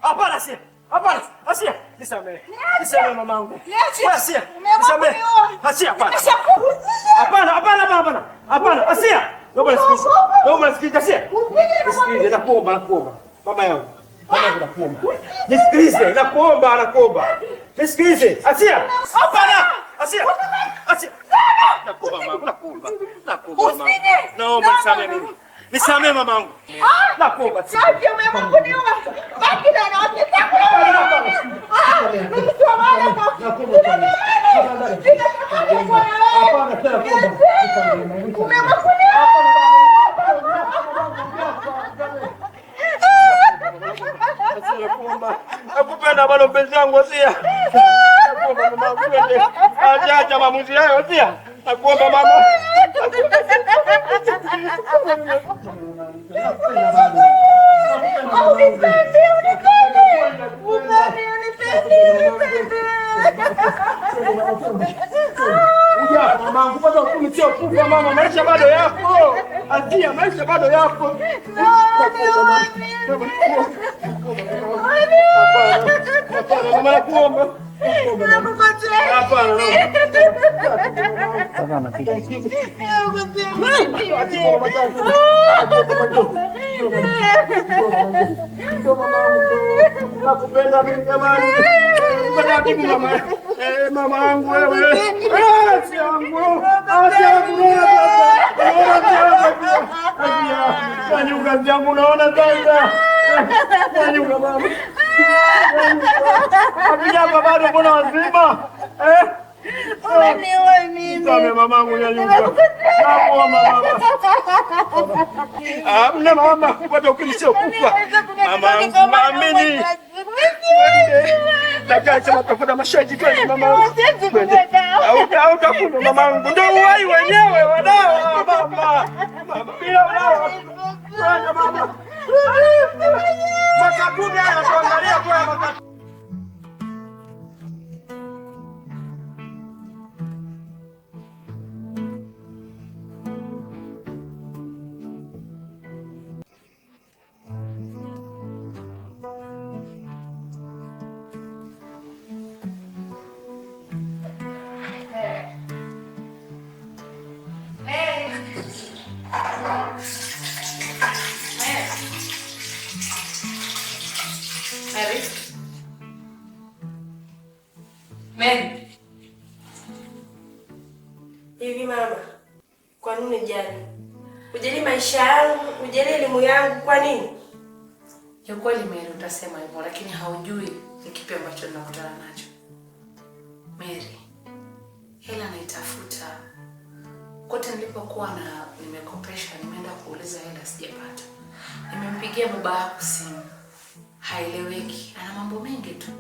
Hapana Asia. Hapana. Asia, nisamehe. Nisamehe mamangu. Asia, nisamehe. Asia, hapana. Hapana, hapana, hapana. Hapana, Asia. Naomba nisikilize. Naomba nisikilize Asia. Nisikilize, nakuomba. Mama yangu. Mama yangu nakuomba. Nisikilize, nakuomba. Nisikilize. Asia. Hapana. Asia. Nakuomba mama, nakuomba. Naomba nisamehe mimi. Nisamehe mamangu. Nakuomba. Sasa mamangu ni wewe. Baki na wanataka. Nakupenda bado mpenzi wangu Asia. Nakuomba mama, twende. Acha maamuzi hayo Asia. Nakuomba mama. Mamangu bado kumtia kufa mama, maisha bado yapo. Asia, maisha bado yapo. Hapana, mama nakuomba. Hapana. Nakupenda mimi jamani. Nakupenda mama. Mama yangu wewe. Asia yangu. Nyuga zangu naona sasa. Nyuga mama. Akijapa bado mbona wazima? Same mamangu nyanyuka. Nakuomba mama. Amna mama, bado ukinisio kufa. Mamangu naamini. Nataka matafuta mashahidi twende mamangu. Au utakufa mamangu. Ndio uhai wenyewe wadao mama. Bila wadao. Twende mama. Makaburi haya tuangalia kwa makaburi. Mary. Hivi mama, kwa nini jani? Ujali maisha yangu, ujali elimu yangu, kwa nini? Ya kweli Mary, utasema hivyo lakini haujui ni kipi ambacho ninakutana nacho. Mary, hela naitafuta. Kote nilipokuwa na nimekopesha, nimeenda kuuliza hela sijapata. Nimempigia baba yako simu. Haeleweki, ana mambo mengi tu.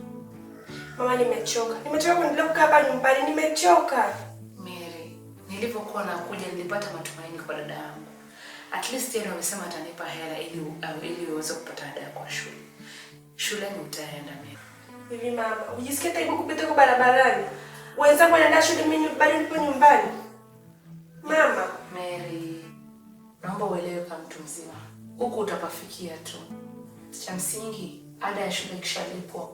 Mama, nimechoka. Nimechoka kuendelea kukaa hapa nyumbani, nimechoka. Mary, nilipokuwa nakuja nilipata matumaini kwa dada yangu. At least yeye amesema atanipa hela ili uweze kupata ada kwa shule. Shuleni utaenda Mary. Hivi mama, ujisikia taibu kupita kwa barabarani? Wenzangu wanaenda shule, mimi bado nipo nyumbani. Mama, Mary, naomba uelewe kama mtu mzima. Huku utapafikia tu. Cha msingi, ada ya shule ikishalipwa,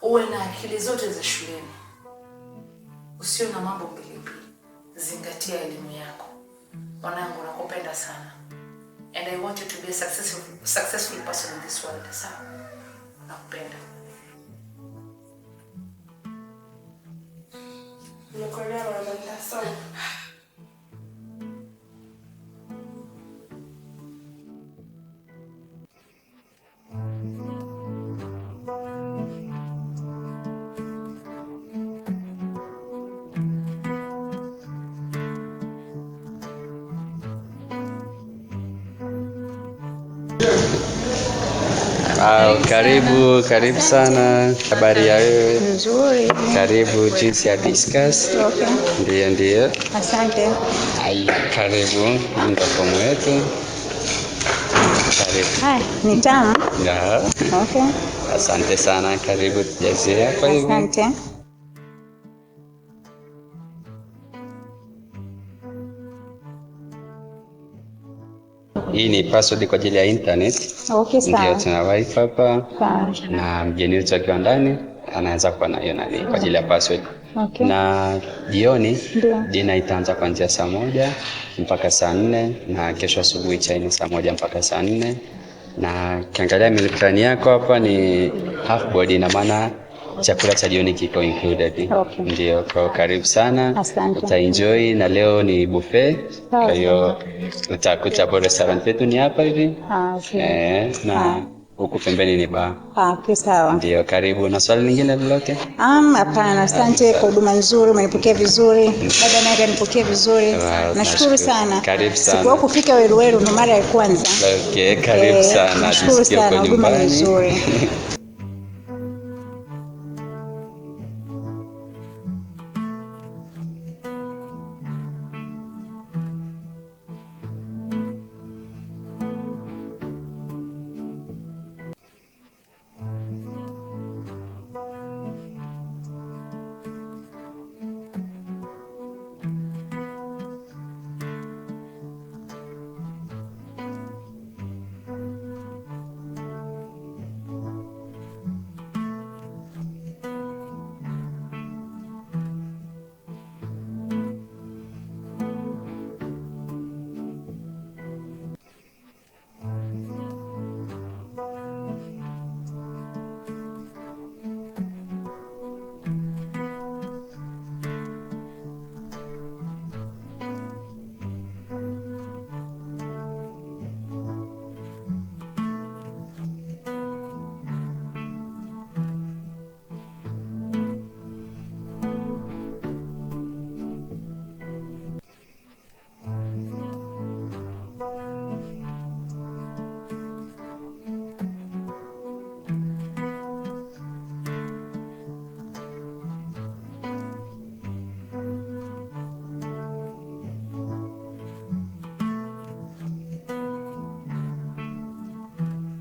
uwe na akili zote za shuleni. Usiwe na mambo mbili. Zingatia elimu yako. Mwanangu, nakupenda sana. And I want you to be a successful person in this world. Sawa? Nakupenda. nimekuelewa mama, nitasoma. Karibu sana. Habari ya wewe? Nzuri. Karibu jinsi ya discuss. Okay. Ndio. Asante. Karibu mtoto wetu. Karibu. Hai, ni tamu? Ndio. Okay. Asante sana, karibu tujazie kwa hivyo. Asante. hii ni password kwa ajili ya internet. Okay, sawa. Ndio tuna wifi hapa. Sawa. Na mgeni wetu akiwa ndani anaweza kuwa nayo nani kwa ajili ya password. Okay. Na jioni Ndio. dina itaanza kuanzia saa 1 mpaka saa 4 na kesho asubuhi chai ni saa 1 mpaka saa 4. Na kiangalia meal plan yako hapa ni half board, ina maana chakula cha jioni kiko included. Okay. Ndio, kwa karibu sana. Asante. Utaenjoy na leo ni buffet. Kwa hiyo utakuta hapo restaurant yetu ni hapa hivi. Okay. Na huku pembeni ni bar. Okay, sawa. Ndio, karibu. Na swali lingine lolote? Hapana, asante kwa huduma nzuri, umenipokea vizuri. Dada naye kanipokea vizuri. Wow, nashukuru sana. Karibu sana. Sikuwa kufika Weruweru ndo mara ya kwanza. Okay, karibu sana. Nashukuru sana, huduma nzuri.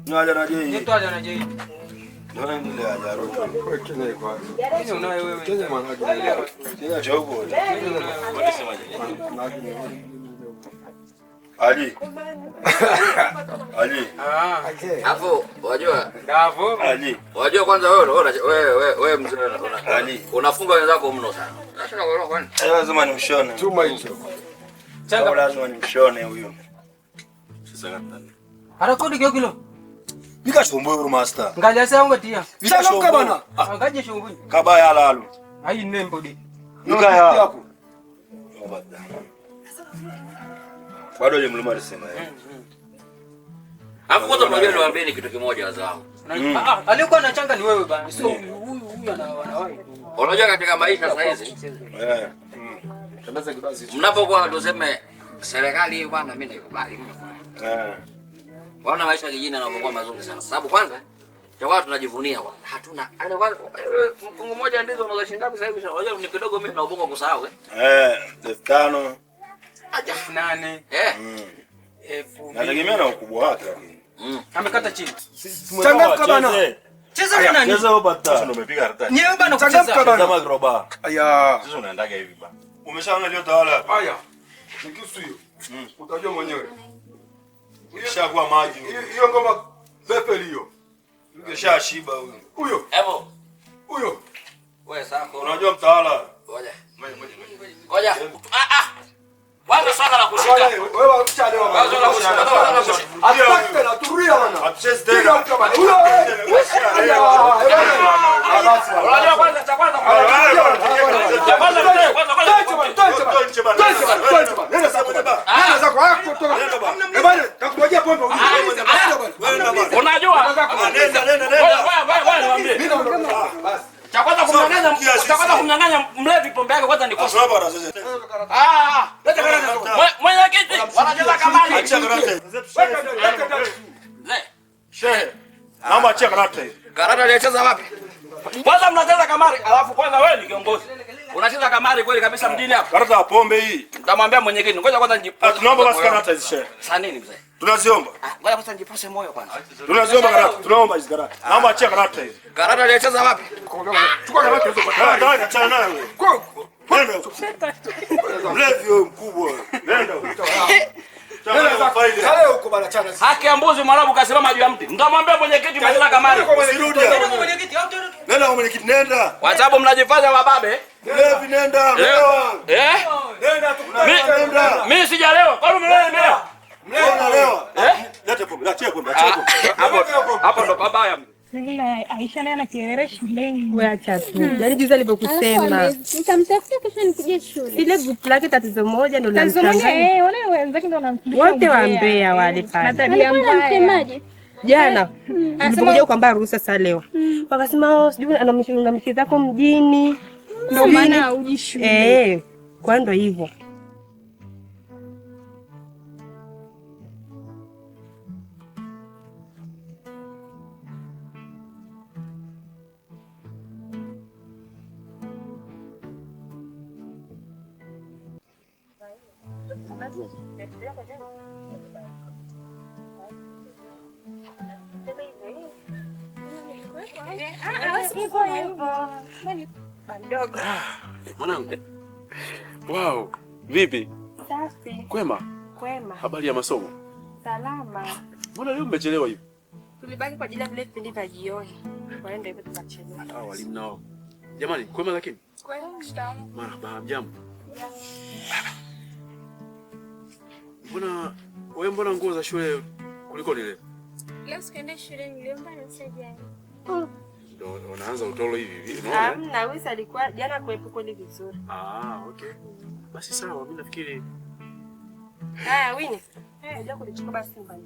Nyaja na jei. Yetu aja na jei. Ndio ndio aja roto. Kwa Kenya kwa. Kenya unayo wewe. Kenya maana Kenya jogo. Ali. Ali. Hapo wajua? Hapo. Ali. Wajua kwanza wewe mzee Ali. unafunga wenzako mno sana. Nataka wewe kwani? Lazima nimshone. Chuma hicho. Changa lazima nimshone huyo. Sasa ngata. Harakodi kio kilo. Bika shombo yuru master. Ngaja sangu tia. Bika shombo bana. Ngaja shombo. Kabaya lalo. Ai nembo di. Bika ya hapo. Mabada. Bado ile mlima alisema yeye. Hapo kwanza mnajua niwaambieni kitu kimoja wazao. Alikuwa anachanga ni wewe bana. Sio huyu anawahi. Unajua katika maisha sasa hizi. Mnapokuwa tuseme serikali bwana mimi naikubali. Wana maisha kijijini yanapokuwa mazuri sana. Sababu kwanza jamaa tunajivunia bwana. Hatuna mfungo moja ndizo unazoshinda sasa hivi. Unajua ni kidogo mimi na ubongo kusahau 5 aja 8 nategemea na ukubwa wake. Amekata chini. Changamka bana. Cheza nani? Cheza ubata. Sasa umepiga harata. Nyewe bana kucheza. Changamka bana groba. Aya. Sasa unaendaga hivi bana. Umeshaona leo tawala. Aya. Nikisu hiyo. Utajua mwenyewe. Ukishakuwa maji. Hiyo ngoma pepe hiyo. Ukishashiba huyo. Huyo. Hebu. Huyo. Wewe sako. Unajua mtawala. Ngoja. Ngoja. Wapi swala la kushika? Wewe mchale wa Wapi swala la kushika? Ataki tena turuia bana. Atucheze tena. Huyo. Unajua kwanza cha kwanza kumnyang'anya mlevi pombe yake kwanza ni kosa. Mwenyekiti wanacheza kamari. Shehe. Naomba achia karata hiyo. Karata alicheza wapi? Kwanza mnacheza kamari, alafu kwanza wewe ni kiongozi. Unacheza kamari kweli kabisa mjini hapa. Karata ya pombe hii. Nitamwambia mwenyekiti, ngoja kwanza nijipose. Tunaomba basi karata hizi shehe. Sasa nini mzee? Tunaziomba. Ngoja kwanza nijipose moyo kwanza. Tunaziomba karata. Tunaomba hizi karata. Naomba achia karata hizi. Karata alicheza wapi? Chukua karata hizo. Ndio achana nayo wewe. Nenda. Mlevi wewe mkubwa. Nenda. Nenda faili. Kale huko bana. sana. Haki ya mbuzi Mwarabu kasimama juu ya mti. Mtamwambia mwenyekiti mtaka kamari. Usirudi. Nenda kwa mwenyekiti, nenda. Kwa sababu mnajifanya wababe. Levi nenda. Nenda Nenda. Mimi sijalewa. Kwa nini umelewa? Mlewa. Leta pombe, achia pombe. Hapo ndo babaya. Aisha naye anakielewesha shuleni. Wewe acha tu. Yaani juzi alipokusema. Nitamtafutia kesho nikuje shule. Ile group lake tatizo moja ndo tatizo moja wale wenzake ndo wanamfundisha. Wote wa Mbeya wale pale. Tabia mbaya. Jana nilipokuja kwamba ruhusa sasa leo. Wakasema sijui ana mshiki zako mjini. Ndio maana uji shule. Kwa ndo hivyo. Mwanangu. Wow, vipi? Safi. Kwema? Kwema. Habari ya masomo? Salama. Mbona leo mmechelewa hivi? Tulibaki kwa ajili ya vile vipindi vya jioni. Waende hivyo tukachelewa. Hata walimu nao. Jamani, kwema lakini? Kwema. Marhaba, jambo. Mbona nguo za shule kuliko ni leo? Leo sikaenda shule, niliomba message. Ndio unaanza utoro hivi, unaona? Hamna, wewe alikuwa jana kuepo kweli vizuri. Okay. Basi sawa, mimi nafikiri. Haya, Winnie. Ndio kulichukua basi nyumbani.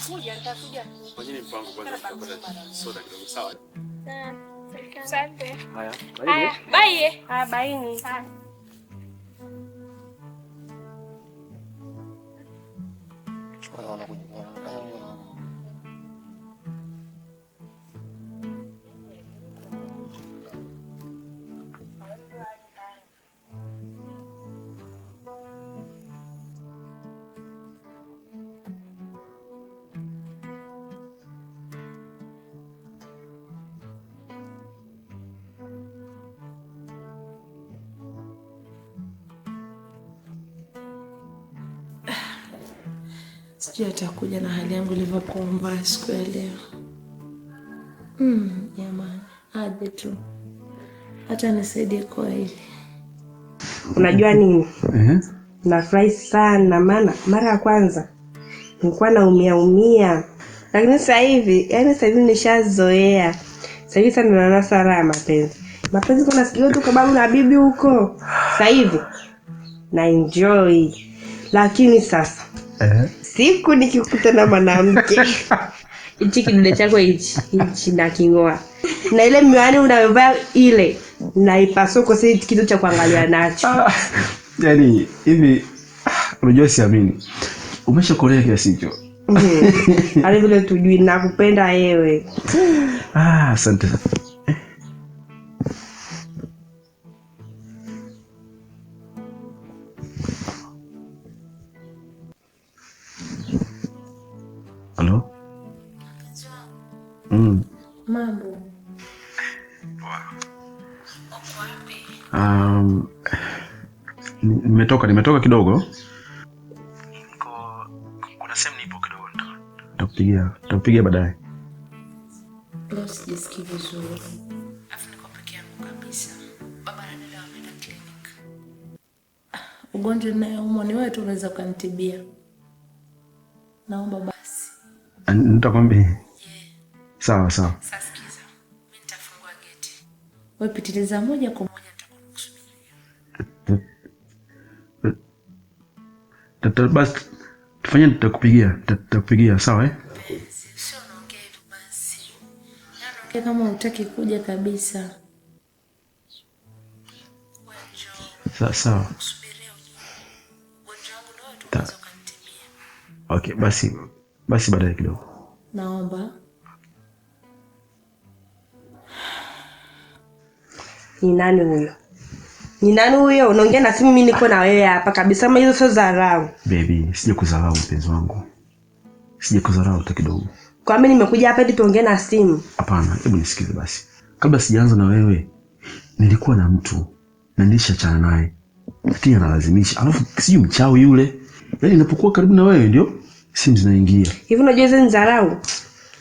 Nitakuja. Fanyeni mpango kwanza tutapata soda kidogo, sawa? Asante. Haya. Bye. Baini. Sijui atakuja na hali yangu ilivyokuwa mbaya siku ya leo. Jamani, aje tu. Hata nisaidie kwa hili. Unajua nini? Nafurahi sana maana mara ya kwanza nilikuwa naumia. Lakini sasa hivi nishazoea. Sasa hivi sana naona sara mapenzi. Mapenzi kuna sikio tu kwa babu na bibi huko. Sasa hivi na enjoy. Lakini sasa siku nikikuta na mwanamke hichi kidude chako hichi na kingoa na ile miwani unayovaa ile naipasuko si kitu cha kuangalia nacho. Yaani hivi unajua siamini. Umeshakolea kiasi hicho. Hali vile tujui nakupenda wewe. Asante. Halo? Mambo. Nimetoka kidogo. Kuna sehemu nipo kidogo nitakupigia baadaye. Leo sijisikii vizuri. Afu niko peke yangu kabisa. Baba na dada wameenda clinic. Ugonjwa ninayoumwa ni wewe tu unaweza kunitibia. Naomba basi. Nitakwambia. Sawa. Sasa sikiza. Mimi nitafungua geti. Wewe pitiliza moja kwa moja nitakusubiria. Basi tufanye nitakupigia sawa Sio naongea hivyo basi. Naongea kama hutaki kuja kabisa. Wewe sawa. Subiria ugonjwa wangu ndio tu unaweza kunitibia. Okay, basi baadaye kidogo. Naomba. Ni nani huyo? Unaongea na simu, mimi niko na wewe hapa kabisa. Kama hizo sio dharau. Baby, sije kudharau mpenzi wangu. Sije kudharau hata kidogo. Kwa mimi nimekuja hapa ili tuongee na simu. Hapana, hebu nisikize basi. Kabla sijaanza na wewe, nilikuwa na mtu na nilishachana naye, lakini analazimisha. Alafu sijui mchawi yule, yaani inapokuwa karibu na wewe ndio simu zinaingia. Hivi unajua hizo ni dharau?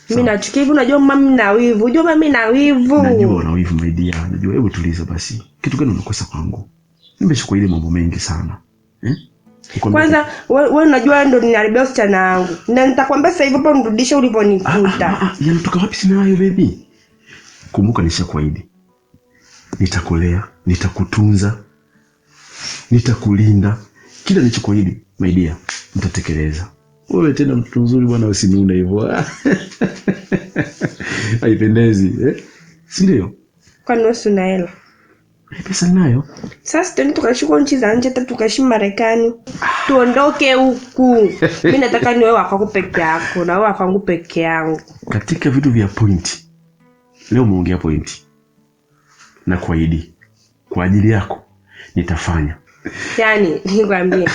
Mimi nachukia hivi. Unajua mama na wivu. Unajua mama na wivu. Najua una wivu my dear. Najua, hebu tuliza basi. Kitu gani unakosa kwangu? Nimeshukua ile mambo mengi sana. Kwanza wewe unajua ndo ninaribia usichana wangu. Na nitakwambia sasa hivi hapo nirudishe uliponikuta. Yanatoka wapi sina hayo baby? Kumbuka nishakuahidi. Nitakulea, nitakutunza, nitakulinda. Kila nilichokuahidi my dear, nitatekeleza. Wewe tena mtoto mzuri bwana, usinune hivyo. Haipendezi, si ndio? Kwa nusu na hela. Pesa ninayo. Sasa twende tukashuka nchi za nje, tukaishi Marekani. Tuondoke huku. Mimi nataka ni wewe wako peke yako na wewe wako peke yangu. Katika vitu vya point. Leo umeongea point. Na kuahidi kwa ajili yako nitafanya. Yaani nikwambie.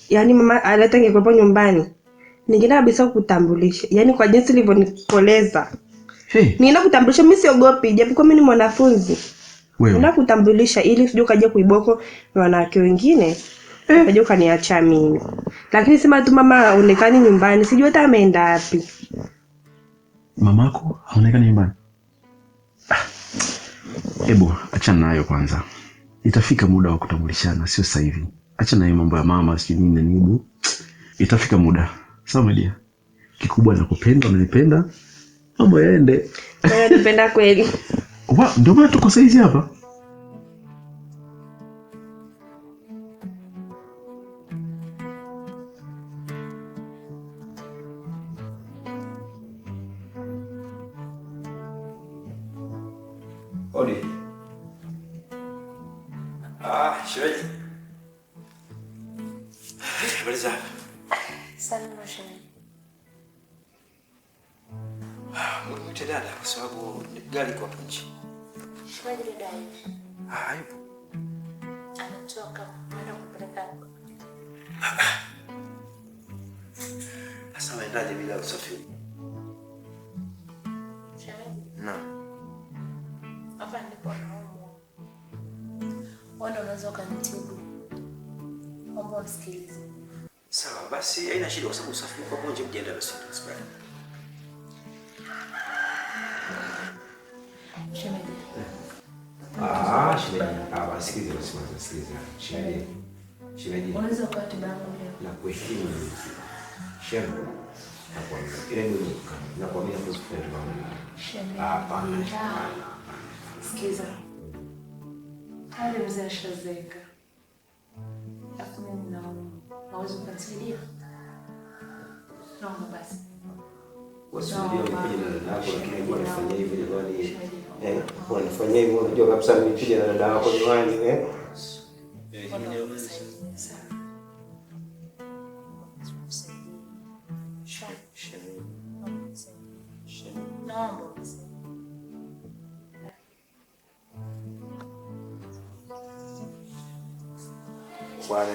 Yaani mama aleta ngekwepo nyumbani. Ningeenda kabisa kukutambulisha. Yaani kwa jinsi ulivyonikoleza. Ninaenda kutambulisha, mimi siogopi, japo mimi ni mwanafunzi. Wewe. Ninaenda kutambulisha ili usije kaja kuiboko na wanawake wengine. Kaja ukaniacha mimi. Lakini sema tu mama haonekani nyumbani, sijui hata ameenda wapi. Mamako haonekani nyumbani? Hebu acha nayo kwanza. Itafika muda wa kutambulishana, sio sasa hivi. Acha na hiyo mambo ya mama sijui nini na nini. Itafika muda. Sawa Madia? Kikubwa nakupenda, unanipenda. Mambo yaende. Wewe unanipenda kweli? Ndio maana tuko saizi hapa. Odi. Shemeji. Habari zako? Salama shemeji. Mwite dada kwa sababu gari kwa nje. Shemeji dada. Hayupo. Anatoka kwenda kupeleka. Sasa unaendaje bila usafiri? Shemeji. Naam. Hapa ndipo naomba. Wanda unaweza ukanitibu. Naomba unisikilize. Sawa, basi haina shida kwa sababu usafiri kwa pamoja mjenda basi hospitali. Shemeji. Shemeji. Sikiliza basi kwanza, sikiliza. Shemeji. Unaweza ukatiba yangu leo. Na kuheshimu ni shemeji. Nakwambia ile ndio nakwambia kusikia mambo. Shemeji. Hapana. Sikiza. Hali mzee ashazeka. Alafu mimi naomba. Naweza kunisaidia? Naomba basi. Wasimulia ulikuja na dada yako lakini alikuwa anafanya hivi jamani. Kwa anafanya hivi unajua kabisa nilikuja na dada yako jamani Wale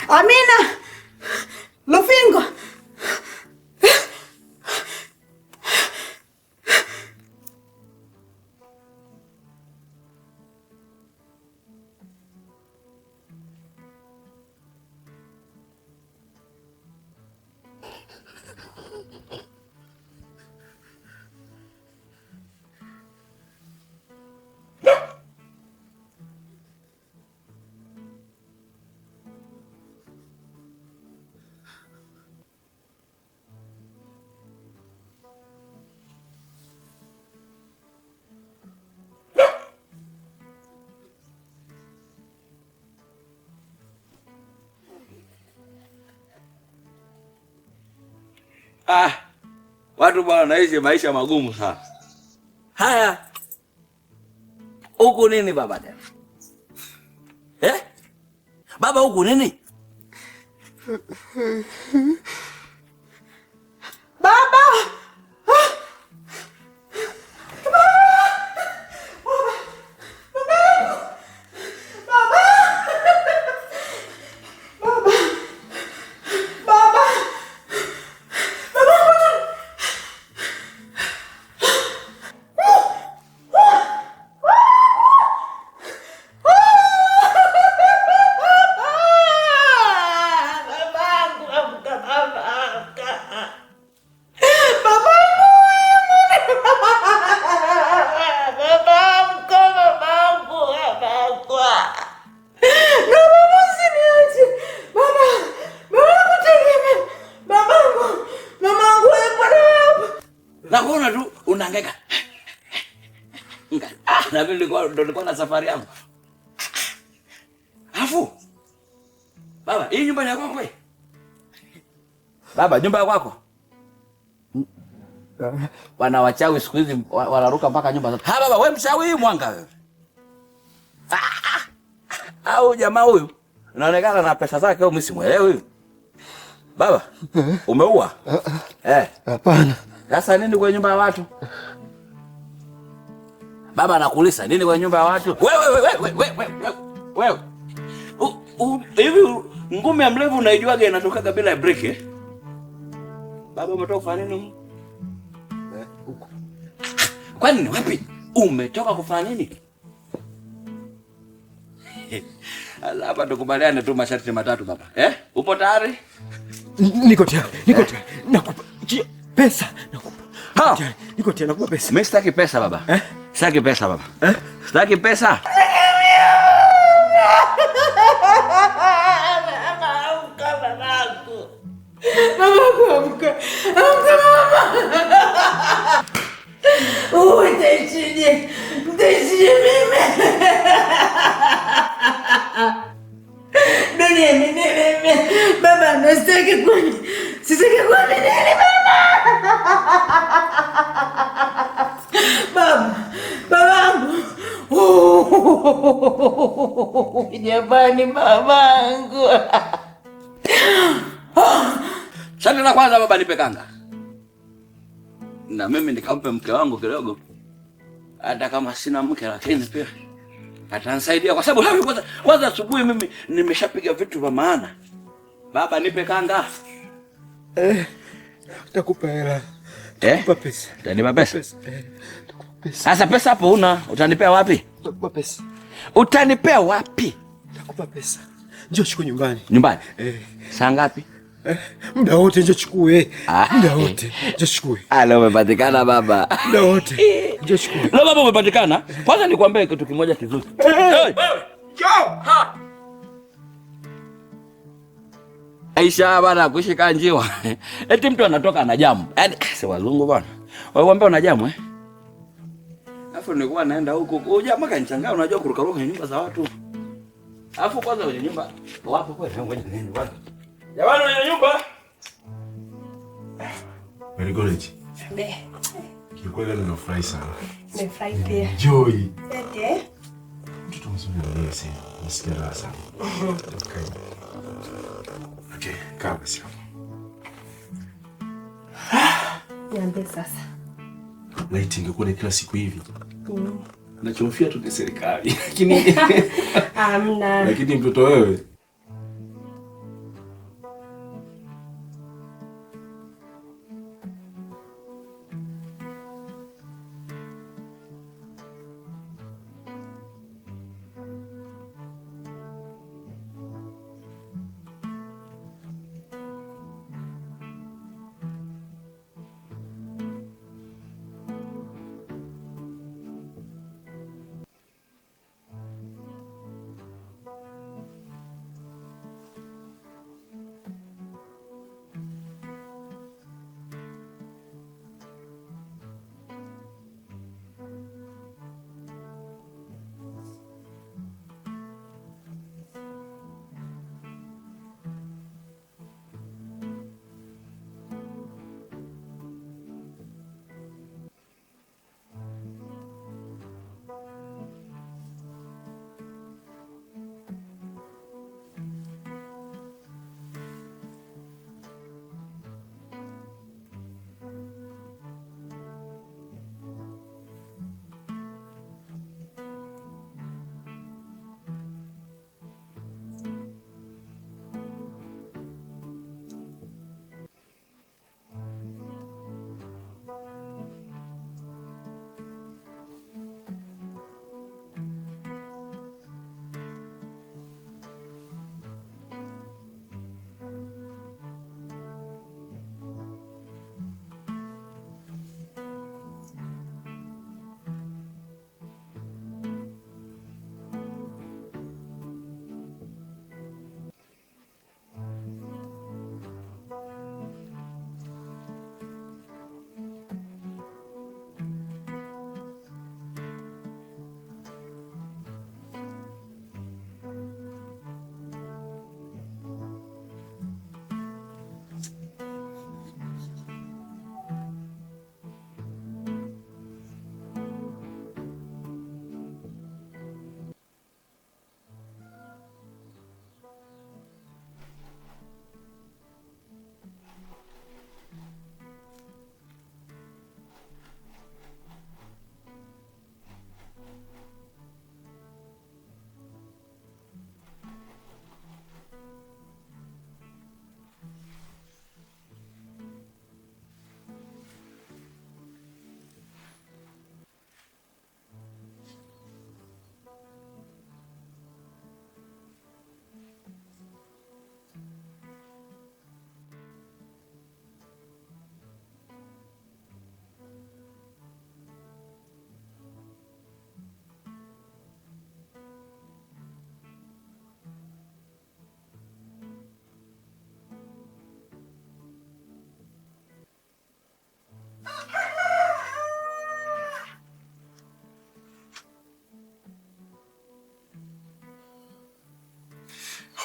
Amina. Lufingo. Watu bwana naishi maisha magumu sana. Haya. Huku nini baba tena? Baba huku nini? Baba! Nakuona tu unahangaika. Na mimi nilikuwa na safari yangu. Afu. Baba, hii nyumba ni yako kweli? Baba, nyumba yako? Wana wachawi siku hizi wanaruka mpaka nyumba zote. Ha baba, wewe mchawi mwanga wewe. Au jamaa huyu unaonekana na pesa zake au mimi simuelewi. Baba, umeua? Hapana. Sasa nini kwa nyumba ya watu? Baba anakuuliza nini kwa nyumba ya watu? Wewe. Hivi ngumi ya mlevu unaijuaga inatoka bila break eh? Baba umetoka kufanya nini? Huko. Kwani wapi? Umetoka kufanya nini? Hapa tukubaliane tu masharti matatu baba. Upo tayari? Niko tayari. Nakupa pesa. Niko tayari nakupa pesa. Mimi sitaki pesa baba. Sitaki pesa baba. Sitaki pesa. Amka mama. Utaishije mimi. Dunia mimi. Baba nasitaki kuamini mama. Babangu. Jamani babangu. Sasa na kwanza baba nipe kanga. Na mimi nikampe mke wangu kidogo. Hata kama sina mke lakini pia atanisaidia kwa sababu kwanza asubuhi mimi nimeshapiga vitu vya maana. Baba nipe kanga. Nitakupa hela. Nitakupa pesa. Utanipa pesa? Sasa pesa hapo una, utanipea wapi? Nitakupa pesa. Utanipea wapi? Nitakupa pesa. Njoo chukue nyumbani. Nyumbani? Saa ngapi? Muda wote njoo chukue. Muda wote. Njoo chukue. Leo umepatikana baba. Muda wote. Njoo chukue. Leo baba umepatikana. Kwanza nikwambie kitu kimoja kizuri. Njoo. Aisha bana kushika njiwa. Eti mtu anatoka na jamu. Yaani si wazungu bwana. Wewe ambao una jamu Alafu nilikuwa naenda huko. Jamaa kanichanganya unajua kurukaruka kwenye nyumba za watu. Alafu kwanza kwenye nyumba wapo kwa ngoja nini bwana. Jamani kwenye nyumba. Marigoreji. Kikweli nimefurahi sana. Nimefurahi pia. Joy. Ete. Mtoto mzuri ndio sasa. Nasikia raha sana. Okay, kaa basi. Niambie sasa. Laiti ingekuwa kila siku hivi. Nachofia tu ni serikali. Lakini Hamna. lakini mtoto wewe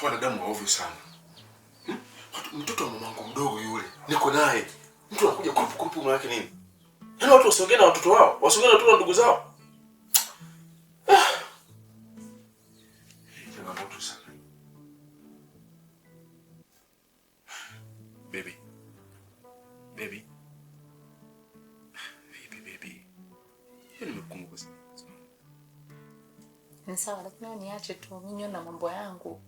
wanadamu waovu sana. Mtoto wa mamangu mdogo yule, niko naye. Mtu anakuja kupu maana yake nini? Yaani watu wasiongee na watoto wao, wasiongee na watoto wa ndugu zao. Changamoto sana. Baby. Baby. Nimekumbuka sana. Ni sawa, lakini niache tu mimi na mambo yangu.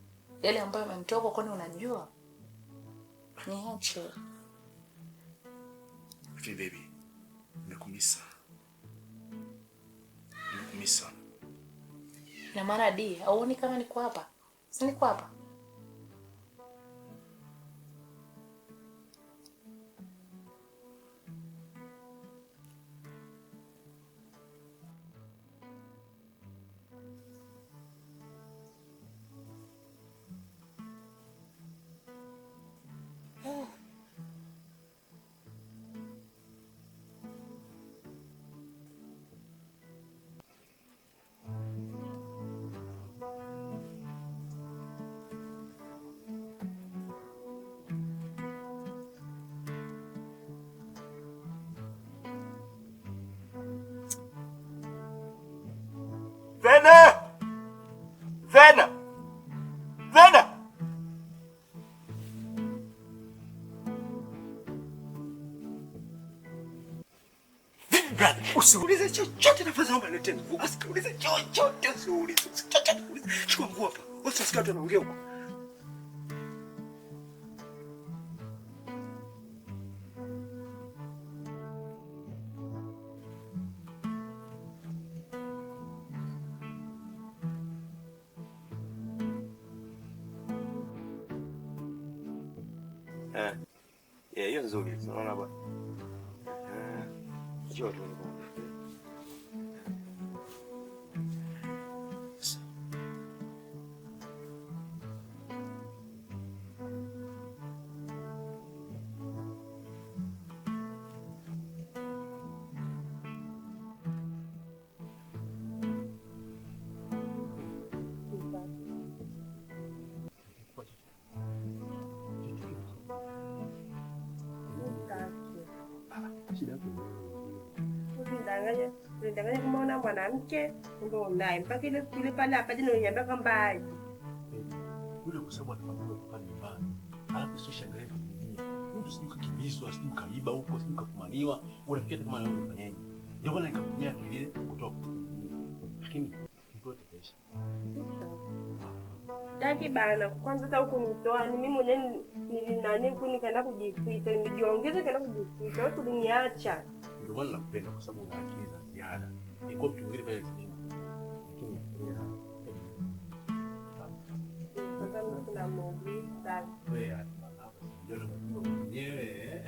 Yale ambayo yamenitoka kwani unajua? Niache. Okay baby. Nimekumisa. Na maana di, auoni kama niko hapa? Si niko hapa? Vena! Brother. Usiulize chochote nafasi naomba niletee nguo. Usiulize chochote, usiulize. Chochote ulize. Chukua nguo hapa. Usisikie watu wanaongea huko. Hiyo nzuri. Unaona bwana? Njoo tu. Ndanganya kumuona mwanamke ndio naye mpaka ile pale hapa jina uniambia kwamba yule kwa sababu anamwambia kwa nyumbani. Alafu sio shangae mwenyewe. Mtu sio kakimbizwa, sio kaiba huko, sio kafumaniwa, unafikia kama wewe unafanyaje? Ndio maana nikakunyia kile kutoka. Lakini ndio tatizo. Daki bana, kwanza hata huko mtoa ni mimi mwenyewe nini huko nikaenda kujificha, nijiongeze kaenda kujificha, watu duniacha. Ndio maana nakupenda kwa sababu una akili za ziada. Niko mtu mwingine pale chini. Sasa kuna mobisa. Wewe ndio unajua mwenyewe.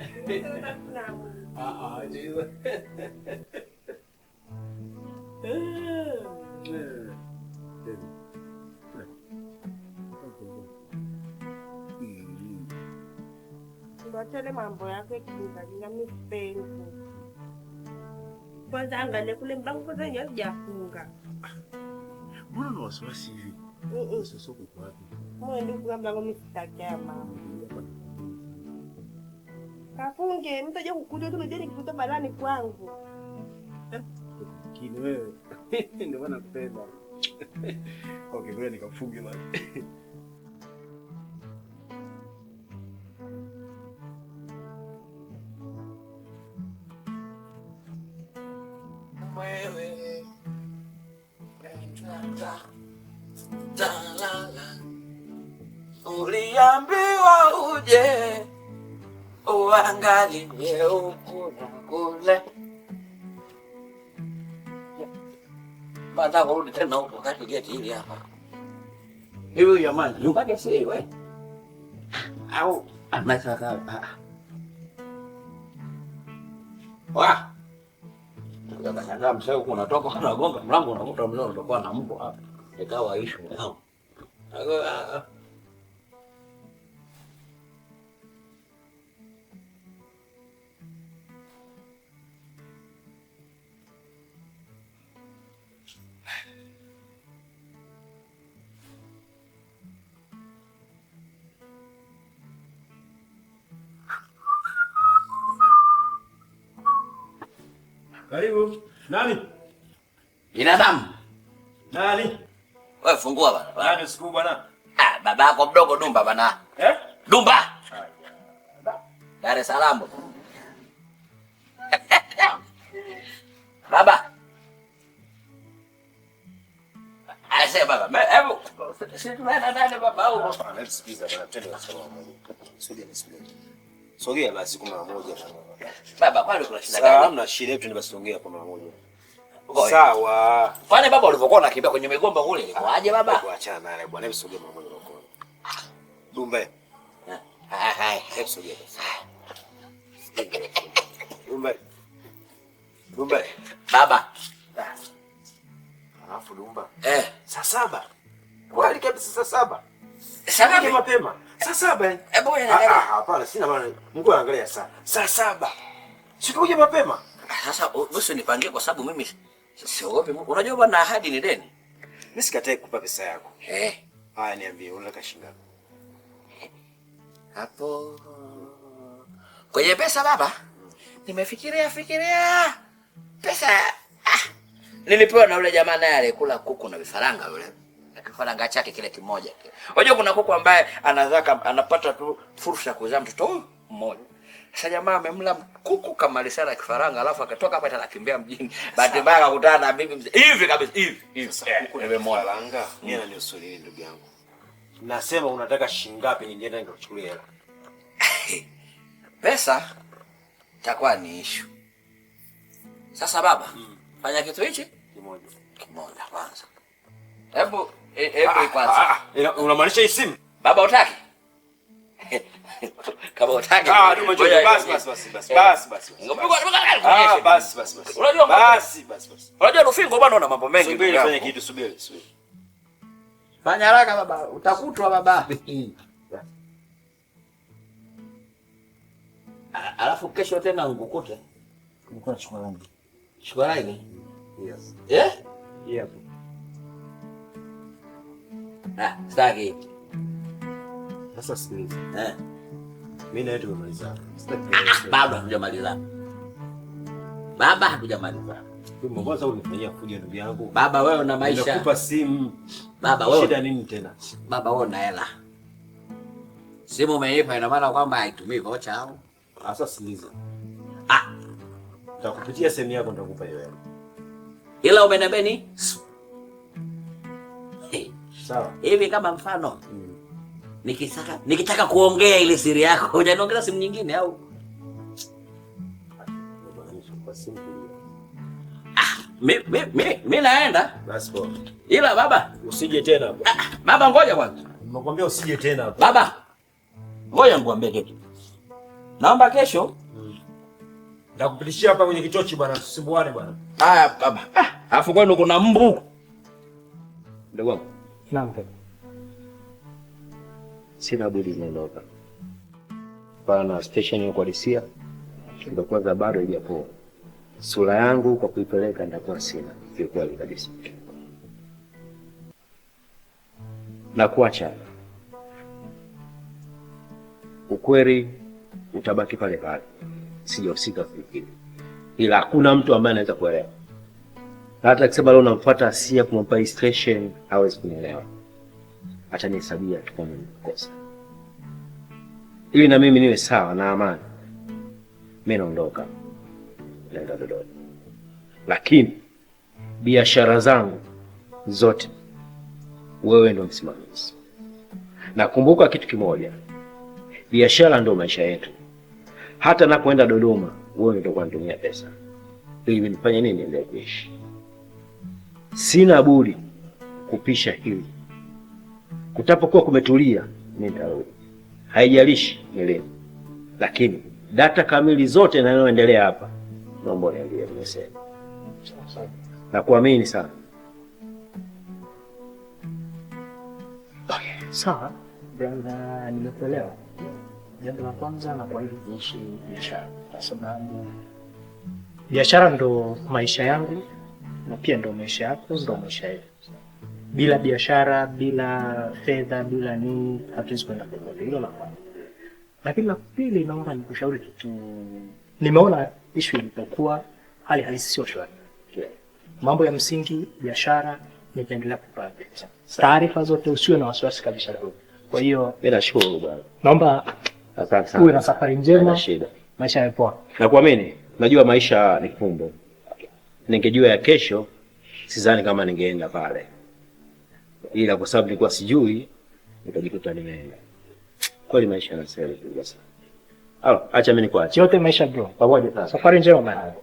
Jizo. Tuachane mambo yake kijinga mimi sipendi. Kwanza angalia kule mbangu kwanza yenyewe hujafunga. Mbona una wasiwasi hivi? Sasa uko wapi? Mwende kwa mlango mimi sitakia mama. Kafunge, mtaje kukuja tu ndio nikikuta balani kwangu. Kini wewe. Ndio maana nakupenda. Okay, ngoja nikafunge basi. Wewe uliambiwa uje uangalie huku na kule, baada kurudi tena huko kati geti hili hapa hivi jamani, nyumbani si wewe au anataka wa Ndio msao huko unatoka unagonga mlango unakuta mlio unatoka na mpo hapa. Ikawa issue yao. Karibu. Nani? Binadamu. Nani? Wewe fungua bana. Nani siku bwana? Baba yako mdogo Dumba bana. Dumba. Dar es Salaam. Baba. Ase baba, hebu sisi tunaenda ndani baba au? Anasikiza bana, twende kwa sababu. Sogea basi kwa mara moja. Baba, kwani kuna shida gani? Hamna shida, twende basi sogea kwa mara moja. Sawa. Kwani baba ulivyokuwa unakimbia kwenye migomba kule ilikuwaje baba? Kuachana naye bwana, hebu sogea mara moja huko. Dumba. Hebu sogea basi. Dumba. Baba. Alafu Dumba. Saa 7. Kwani kabisa saa 7. Saa ngapi mapema? Saa 7. Hebu angalia. Hapana, sina maana. Mungu anaangalia saa. Saa 7. Sikuja mapema. Sasa wewe nipangie kwa sababu mimi siogopi. Unajua bwana, ahadi ni deni. Mimi sikatai kukupa pesa yako. Haya niambie, unataka shilingi ngapi? Hapo. Kwenye pesa baba? Nimefikiria pesa. Nilipewa na yule jamaa naye alikula kuku na vifaranga yule. Kifaranga chake kile kimoja. Unajua kuna kuku ambaye anapata tu fursa kuzaa mtoto mmoja. Sasa jamaa amemla kuku kama lisala kifaranga alafu akatoka hapa anakimbia mjini. Bahati mbaya akakutana na mimi hivi kabisa hivi. Kuku nimemoa langa. Yeye ananihusu nini ndugu yangu? Nasema unataka shilingi ngapi niende nikakuchukulia hela? Pesa itakuwa ni issue. Sasa baba, fanya kitu hichi kimoja kwanza. Hebu kwanza. Unamaanisha hii simu? Baba utaki? Kama utaki. Basi. Unajua Rufingo bwana una mambo mengi. Subiri fanya kitu, subiri. Fanya haraka baba, utakutwa baba. Alafu kesho tena ngukute. Nilikuwa nachukua rangi. Chukua rangi? Yes. Yep. Sitaki. Sasa sikiliza. Mimi na wewe tumemaliza. Baba hatujamaliza. Baba hatujamaliza. Wewe kwanza unifanyia fujo ndugu yangu. Baba wewe una maisha. Ninakupa simu. Baba wewe. Shida nini tena? Baba wewe una hela. Simu umeipa ina maana kwamba haitumii vocha au? Sasa sikiliza. Nitakupitia simu yako nitakupa hiyo hela. Ila umeniambia ni? Sawa. Hivi kama mfano. Nikitaka kuongea ile siri yako, hujaniongeza simu nyingine au? Mimi naenda. Basi poa. Ila baba, usije tena hapo. Baba ngoja kwanza. Nimekwambia usije tena hapo. Baba. Ngoja nikwambie kitu. Naomba kesho nakupitishia hapa kwenye kichochi bwana, tusumbuane bwana. Haya baba. Alafu kwani kuna mbu? Ndugu wangu. Naam. Sina budi niondoka. Pana station ya kuadisia. Ndio kwanza bado haijapoa. Sura yangu kwa kuipeleka nitakuwa sina. Kwa kabisa. Na kuacha. Ukweli utabaki pale pale. Sijahusika fikiri. Ila hakuna mtu ambaye anaweza kuelewa. Hata akisema leo namfuata Asia kumpa station hawezi kunielewa. Acha nihesabia tu kama nikosa. Ili na mimi niwe sawa na amani. Mimi naondoka. Naenda Dodoma. Lakini biashara zangu zote wewe ndio msimamizi. Nakumbuka kitu kimoja. Biashara ndio maisha yetu. Hata napoenda Dodoma, wewe ndio kwanitumia pesa. Ili nifanye nini ndio kuishi. Sina budi kupisha hili. Kutapokuwa kumetulia, mimi nitarudi. Haijalishi ni lini. Lakini data kamili zote zinazoendelea hapa, naomba niambie nimesema. Na kuamini sana. Okay, sawa. Brother, nimekuelewa. Jambo la kwanza na kwa hili kuhusu biashara. Kwa sababu biashara ndo maisha yangu na pia ndo maisha yako, ndo maisha yetu. Bila biashara, bila fedha, bila nini, hatuwezi kwenda popote. Hilo la kwanza. Lakini la pili naomba nikushauri kitu. Nimeona issue ilipokuwa hali halisi sio shwari. Mambo ya msingi, biashara, nitaendelea kupata. Taarifa zote usiwe na wasiwasi kabisa. Kwa hiyo mimi nashukuru bwana. Naomba asante sana. Uwe na safari njema. Maisha yapoa. Na kuamini, najua maisha ni fumbo. Ningejua ya kesho, sidhani kama ningeenda pale. Ila kwa sababu nilikuwa sijui, nikajikuta nimeenda. Kweli maisha yanasema hivyo sana. Acha mimi nikuache. Yote maisha bro. Pamoja sana. Safari njema bwana.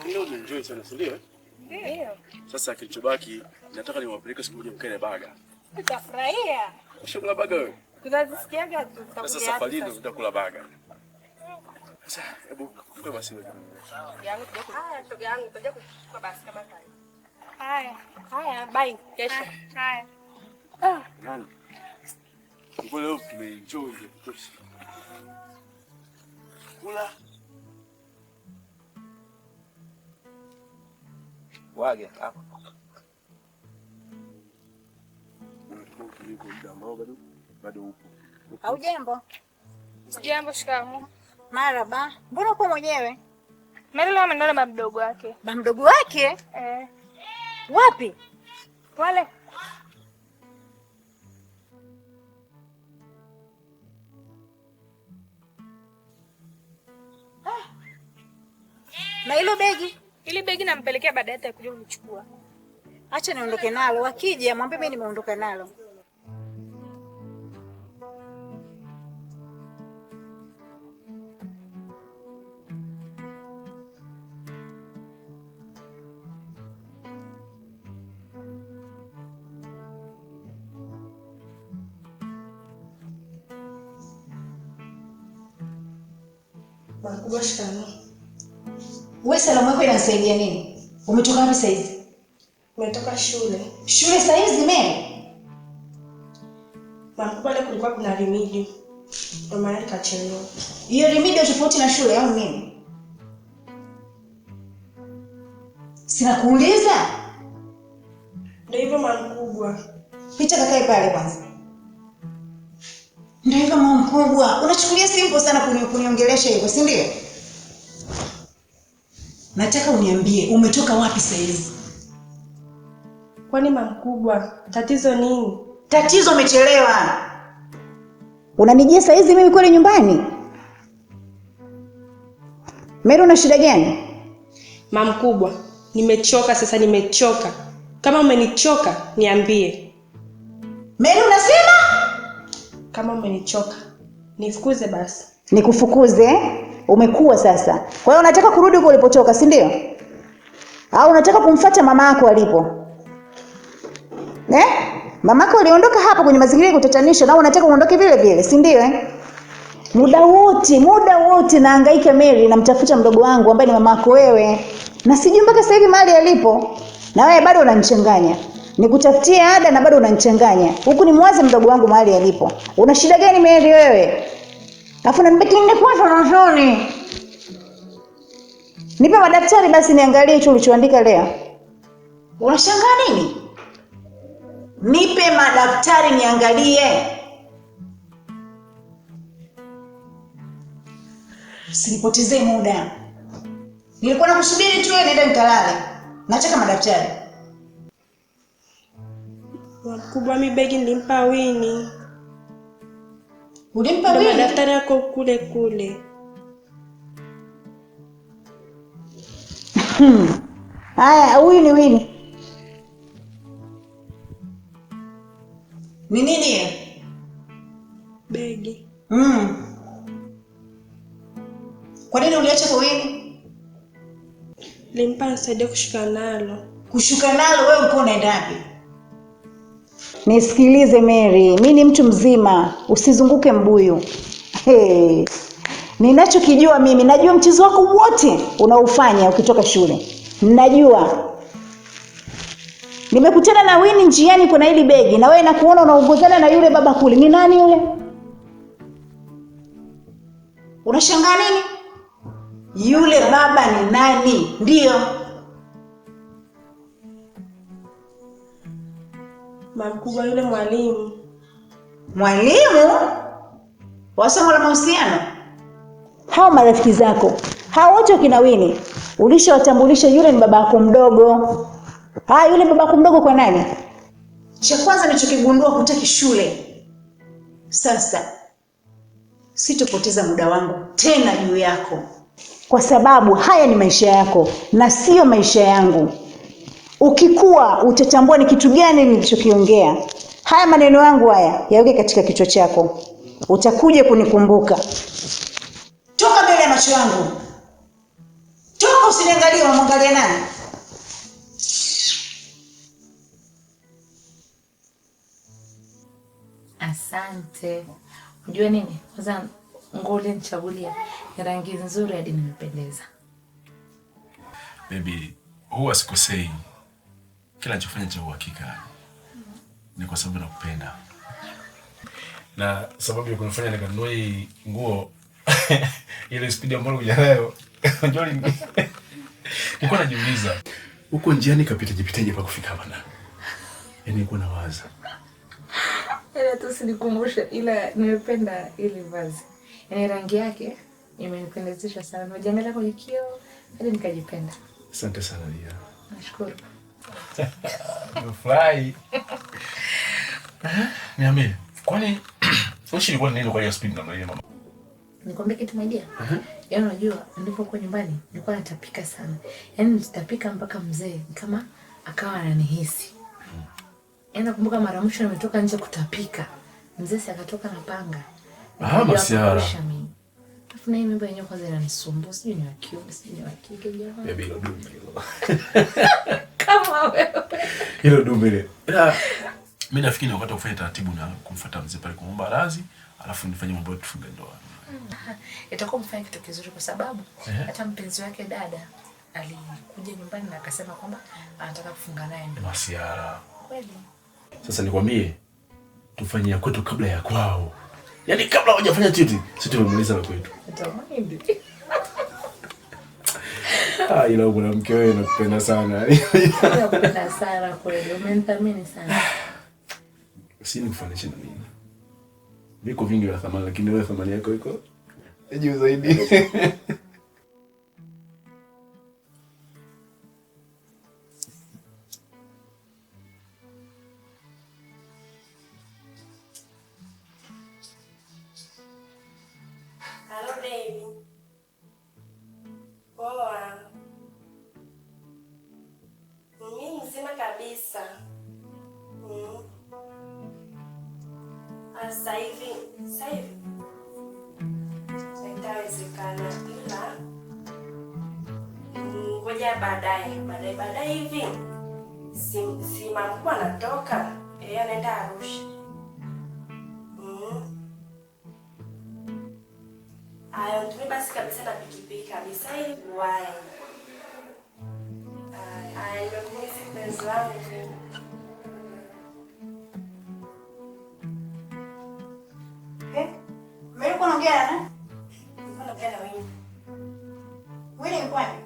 Leo enjoy sana, si ndio? Ndio. Sasa kilichobaki nataka niwapeleke siku moja mkale baga. Utafurahia. Ushakula baga wewe? Kuzasikiaga tu. Sasa safari hii tutakula baga. Sasa hebu kwa basi wewe. Yangu tuja haya shoga yangu tuja kuchukua basi kama haya. Haya bye kesho. Haya. Nani? Kwa leo tumeenjoy kutosha. Kula. Wage hapa. Bado upo. Haujambo? Sijambo, shikamoo. Marhaba. Mbona uko mwenyewe? Mary leo amenona baba mdogo wake. Baba mdogo wake? Wapi? Wale. Na hilo begi? Ili begi nampelekea baadaye atakuja kunichukua. Acha niondoke nalo. Wakija mwambie mimi nimeondoka nalo. Makubwa shikamoo. Wewe salamu yako inasaidia nini? Umetoka wapi sasa hivi? Umetoka shule. Shule sasa hivi Mary? Makubwa leo kulikuwa kuna remedial. Mama yake kachelewa. Hiyo remedial tofauti na shule au nini? Sina kuuliza. Ndio hivyo makubwa. Pita kakae pale kwanza. Ndio hivyo mama mkubwa. Unachukulia simple sana kuniongelesha hivyo, si ndio? Nataka uniambie umetoka wapi sasa hivi? Kwani mama mkubwa, tatizo nini? Tatizo umechelewa. Unanijia sasa hivi mimi kweli nyumbani? Mary una shida gani? Mama mkubwa, nimechoka sasa, nimechoka. Kama umenichoka niambie. Mary unasema? Kama umenichoka nifukuze basi. Nikufukuze? Umekuwa sasa. Kwa hiyo unataka kurudi huko ulipotoka, si ndio? Au unataka kumfuata mama yako alipo? Mama yako aliondoka hapa kwenye mazingira ya kutatanisha na unataka uondoke vile vile, si ndio Muda wote nahangaika Mary namtafuta mdogo wangu ambaye ni mama yako wewe. Na sijui mpaka sasa hivi mahali alipo. Na wewe bado unanichanganya. Nikutafutie ada na bado unanichanganya. Huku nimwaze mdogo wangu mahali alipo. Una shida gani Mary wewe? Alafu nanibaki ningekuwa rohoni. Nipe madaftari basi niangalie hicho ulichoandika leo. Unashangaa nini? Nipe madaftari niangalie. Usinipotezee muda. Nilikuwa nakusubiri tu wewe nenda nikalale. Nataka madaftari. Wakubwa mimi begi nilimpa Winnie. Ulimpa Winnie? Madaftari yako kule. Haya, huyu ni Winnie. Ni nini hiyo? Begi. Kwa nini uliacha kwa Winnie? Nilimpa nisaidie kushuka nalo. Kushuka nalo wewe uko unaenda wapi? Nisikilize Mary, mimi ni mtu mzima, usizunguke mbuyu. Ninachokijua mimi, najua mchezo wako wote unaofanya ukitoka shule. Najua. Nimekutana na Winnie njiani kuna hili begi na wewe nakuona unaongozana na yule baba kule. Ni nani yule? Unashangaa nini? Yule baba ni nani? Ndio. Mama mkubwa yule mwalimu. Mwalimu? Wa somo la mahusiano? Hao marafiki zako. Hao wote kina Winnie. Ulishawatambulisha yule ni babako mdogo. Yule babako mdogo kwa nani? Cha kwanza nilichokigundua hutaki shule. Sasa sitopoteza muda wangu tena juu yako. Kwa sababu haya ni maisha yako na sio maisha yangu. Ukikua utatambua ni kitu gani nilichokiongea. Haya maneno yangu haya yaweke katika kichwa chako. Utakuja kunikumbuka. Toka mbele ya macho yangu. Toka usiniangalie, unamwangalia nani? Asante. Unajua nini? Kwanza nguo ulinichagulia ni rangi nzuri hadi nimependeza. Baby, huwa sikosei. Kila ninachofanya cha uhakika. Ni kwa sababu nakupenda. Na sababu ya kunifanya nikanunue hii nguo Ile speed ambayo kuja nayo. Unajua nini? Nilikuwa najiuliza huko njiani kapitaje pa kufika hapa ndani. Yaani nilikuwa nawaza. Ila tu sinikumbusha, ila nimependa ile vazi. Yaani rangi yake imenipendezesha sana. Nimejiangalia kwenye kioo hadi nikajipenda. Asante sana Lia. Nashukuru. Umefurahi. Niambie, kwani ilikuwa nini kwa hiyo speed namna ile mama? Nikwambia kitu my dear. Yaani unajua nilipokuwa nyumbani nilikuwa natapika sana. Yaani nitapika mpaka mzee kama akawa ananihisi. Yaani nakumbuka mara mwisho nimetoka nje kutapika. Mzee si akatoka na panga. Masiara. Alafu na hii mimba yenyewe kwanza inanisumbua. Sijui ni wa kiume, sijui ni wa kike jamani. Ya bila dume hilo. Kama wewe. Hilo dume ile. Mimi nafikiri ni wakati kufanya taratibu na kumfuata mzee pale kumomba radhi, alafu nifanye mambo yetu tufunge ndoa. Itakuwa mfanye kitu kizuri kwa sababu hata mpenzi wake dada alikuja nyumbani na akasema kwamba anataka kufunga naye ndoa. Masiara. Kweli. Sasa nikwambie tufanyia kwetu kabla ya kwao. Yaani kabla hujafanya chochote, sisi tumemaliza na kwetu. Utamuindi. Ila mwanamke wewe nakupenda sana. Nakupenda sana kweli. Umenithamini sana. Si nikufanishe na nini? Viko vingi vya thamani lakini wewe thamani yako iko juu zaidi. Hello baby. Poa. Mimi mzima kabisa. Sasa hivi haitawezekana, ila ngoja baadaye hivi si mamku anatoka anaenda Arusha. Ayo tumi basi kabisa na pikipiki kabisa ili kuwahi. Nimekumisi mpenzi wangu. Mimi uko naongea na? Niko naongea na wewe. Wewe ni kwani?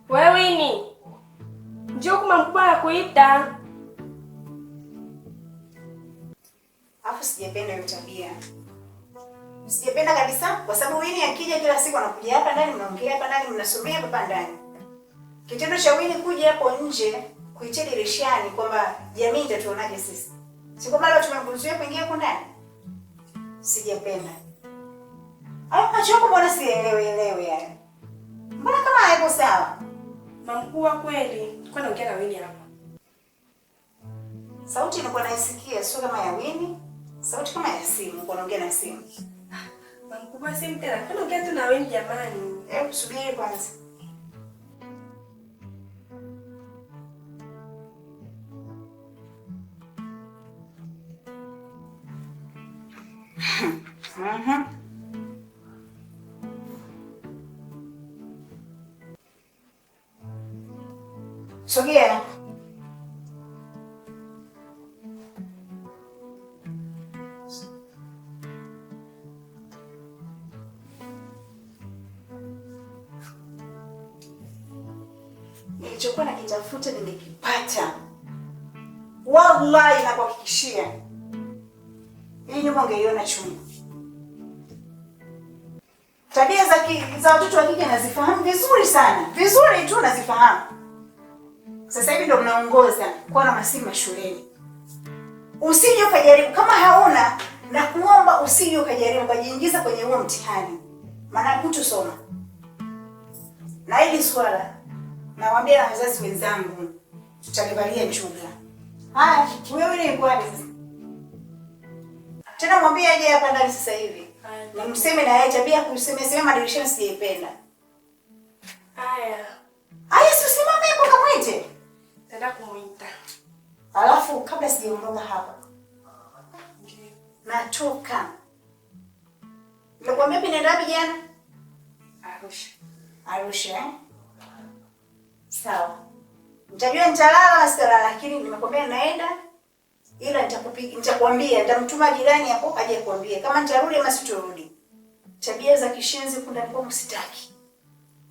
Wewe ni? Njoo kama mkubwa anakuita. Afu sijapenda hiyo tabia. Sijapenda kabisa kwa sababu Winnie akija kila siku anakuja hapa ndani, mnaongea hapa ndani, mnasomea hapa ndani. Kitendo cha Winnie kuja hapo nje kuitia dirishani kwamba jamii itatuonaje sisi. Si kwamba leo tumemkuzuia kuingia huko ndani. Sijapenda. Hayo macho yako mbona sielewi yani? Mbona kama haiko sawa? Mamkubwa kweli. Nilikuwa naongea na Winnie hapa. Sauti inakuwa naisikia sio kama ya Winnie. Sauti kama ya simu, uko naongea na simu. Mamkubwa simu tena. Nilikuwa naongea tu na Winnie jamani. Hebu subiri kwanza. Sogea. Nilichokuwa nakitafuta nimekipata. Wallahi nakuhakikishia. Hii nyumba ungeiona chungu. Tabia za watoto wa kike nazifahamu vizuri sana. Vizuri tu nazifahamu. Sasa hivi ndo mnaongoza kwa na masimu shuleni. Usije ukajaribu kama hauna na kuomba usije ukajaribu kujiingiza kwenye huo mtihani. Maana hutosoma. Na hili swala nawaambia wazazi wenzangu tutalivalia njuga. Haya, wewe ni kwani sasa? Tena mwambie aje hapa ndani sasa hivi. Na mseme na yeye tabia kusemea madirishani sijaipenda. Haya. Haya usimame hapo kamwite. Nenda kumuita. Alafu kabla sijaondoka hapa. Natoka. Nilikwambia pia nenda wapi jana? Arusha eh? Sawa. Nitajua nitalala au sitalala lakini nimekwambia naenda Ila nitakwambia, nitamtuma jirani hapo aje kuambie kama nitarudi ama sitorudi. Tabia za kishenzi kunda kwangu sitaki.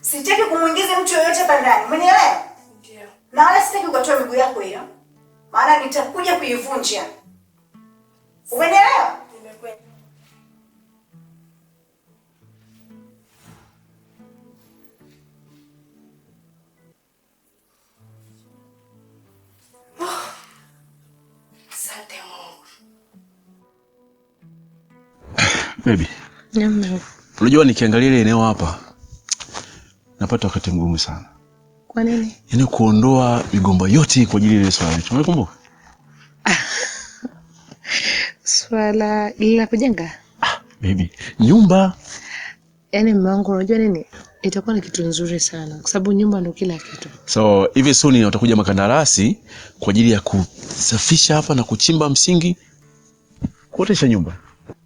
Sitaki kumuingiza mtu yoyote hapa ndani. Umenielewa? Ndio. Na wala sitaki ukatoa miguu yako hiyo. Maana nitakuja kuivunja. Umenielewa? Nimekwenda. Baby. Unajua nikiangalia ile eneo hapa napata wakati mgumu sana. Kwa nini? Yaani kuondoa migomba yote kwa ajili ya ile swala. Umekumbuka? Swala la kujenga? Baby, nyumba. Yaani mume wangu unajua nini? Itakuwa ni kitu nzuri sana kwa sababu nyumba ndio kila kitu. So, hivi soon utakuja makandarasi kwa ajili ya kusafisha hapa na kuchimba msingi kuotesha nyumba.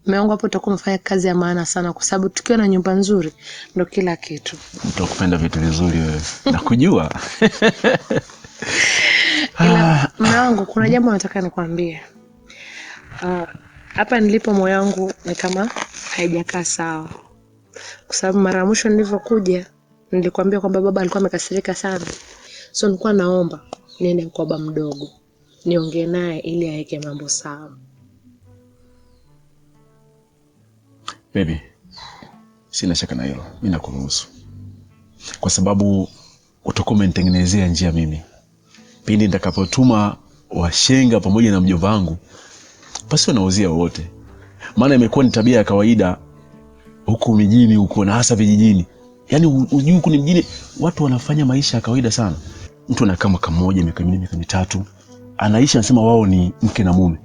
Mume wangu hapo utakuwa umefanya kazi ya maana sana kwa sababu tukiwa na nyumba nzuri ndio kila kitu. Utakupenda vitu vizuri wewe. Nakujua. Ila mume wangu kuna jambo nataka nikwambie. Hapa nilipo moyo wangu ni kama haijakaa sawa. Kwa sababu mara ya mwisho nilivyokuja nilikwambia kwamba baba alikuwa amekasirika sana. So nilikuwa naomba niende kwa baba mdogo. Niongee naye ili aweke mambo sawa. Baby, sina shaka na hilo. Mimi nakuruhusu. Kwa sababu utakuwa umenitengenezea njia mimi. Pindi nitakapotuma washenga pamoja na mjomba wangu, basi wanauzia wote. Maana imekuwa ni tabia ya kawaida huko mijini huko na hasa vijijini. Yaani ujui huko ni mjini watu wanafanya maisha ya kawaida sana. Mtu anakaa mwaka mmoja, miaka miwili, miaka mitatu, anaishi anasema wao ni mke na mume.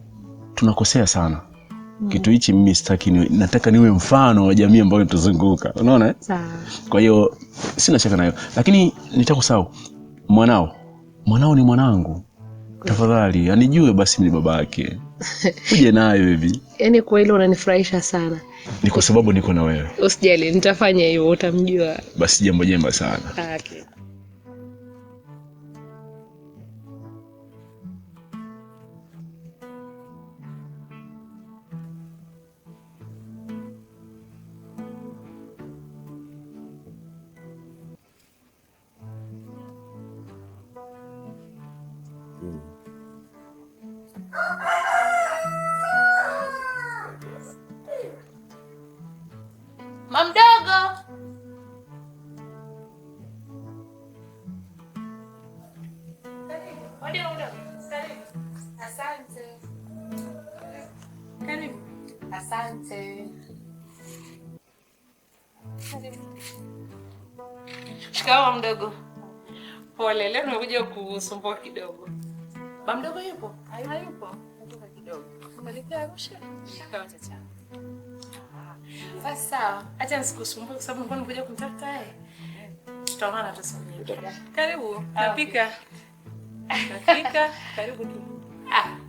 Tunakosea sana. Kitu hichi mimi sitaki, nataka niwe mfano wa jamii ambayo tuzunguka. Unaona? Sawa. Kwa hiyo sina shaka nayo. Lakini nitakusahau. Mwanao ni mwanangu. Tafadhali, anijue basi mimi baba yake. Uje naye baby. Yaani kwa hilo unanifurahisha sana. Ni kwa sababu niko na wewe. Usijali, nitafanya hivyo, utamjua. Basi jambo jema sana. Okay. Mamdogo. Asante. Karibu. Asante. Shikamoo mdogo. Pole, leo nimekuja kusumbua kidogo. Mamdogo yupo? Hayupo. Natoka kidogo. Umelipia Arusha? Kikao cha chama. Basi sawa. Acha nisikusumbue kwa sababu nilikuwa nimekuja kumtafuta yeye. Tutaonana tu siku nyingine. Karibu. Napika. Karibu tu.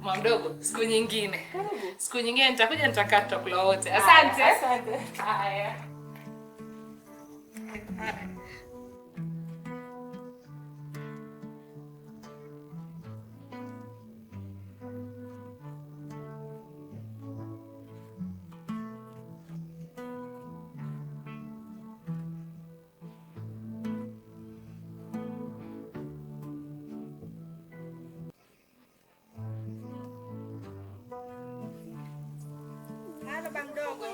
Mamdogo, siku nyingine. Karibu. Siku nyingine nitakuja nitakaa tutakula wote. Asante. Asante. Haya. Baba mdogo.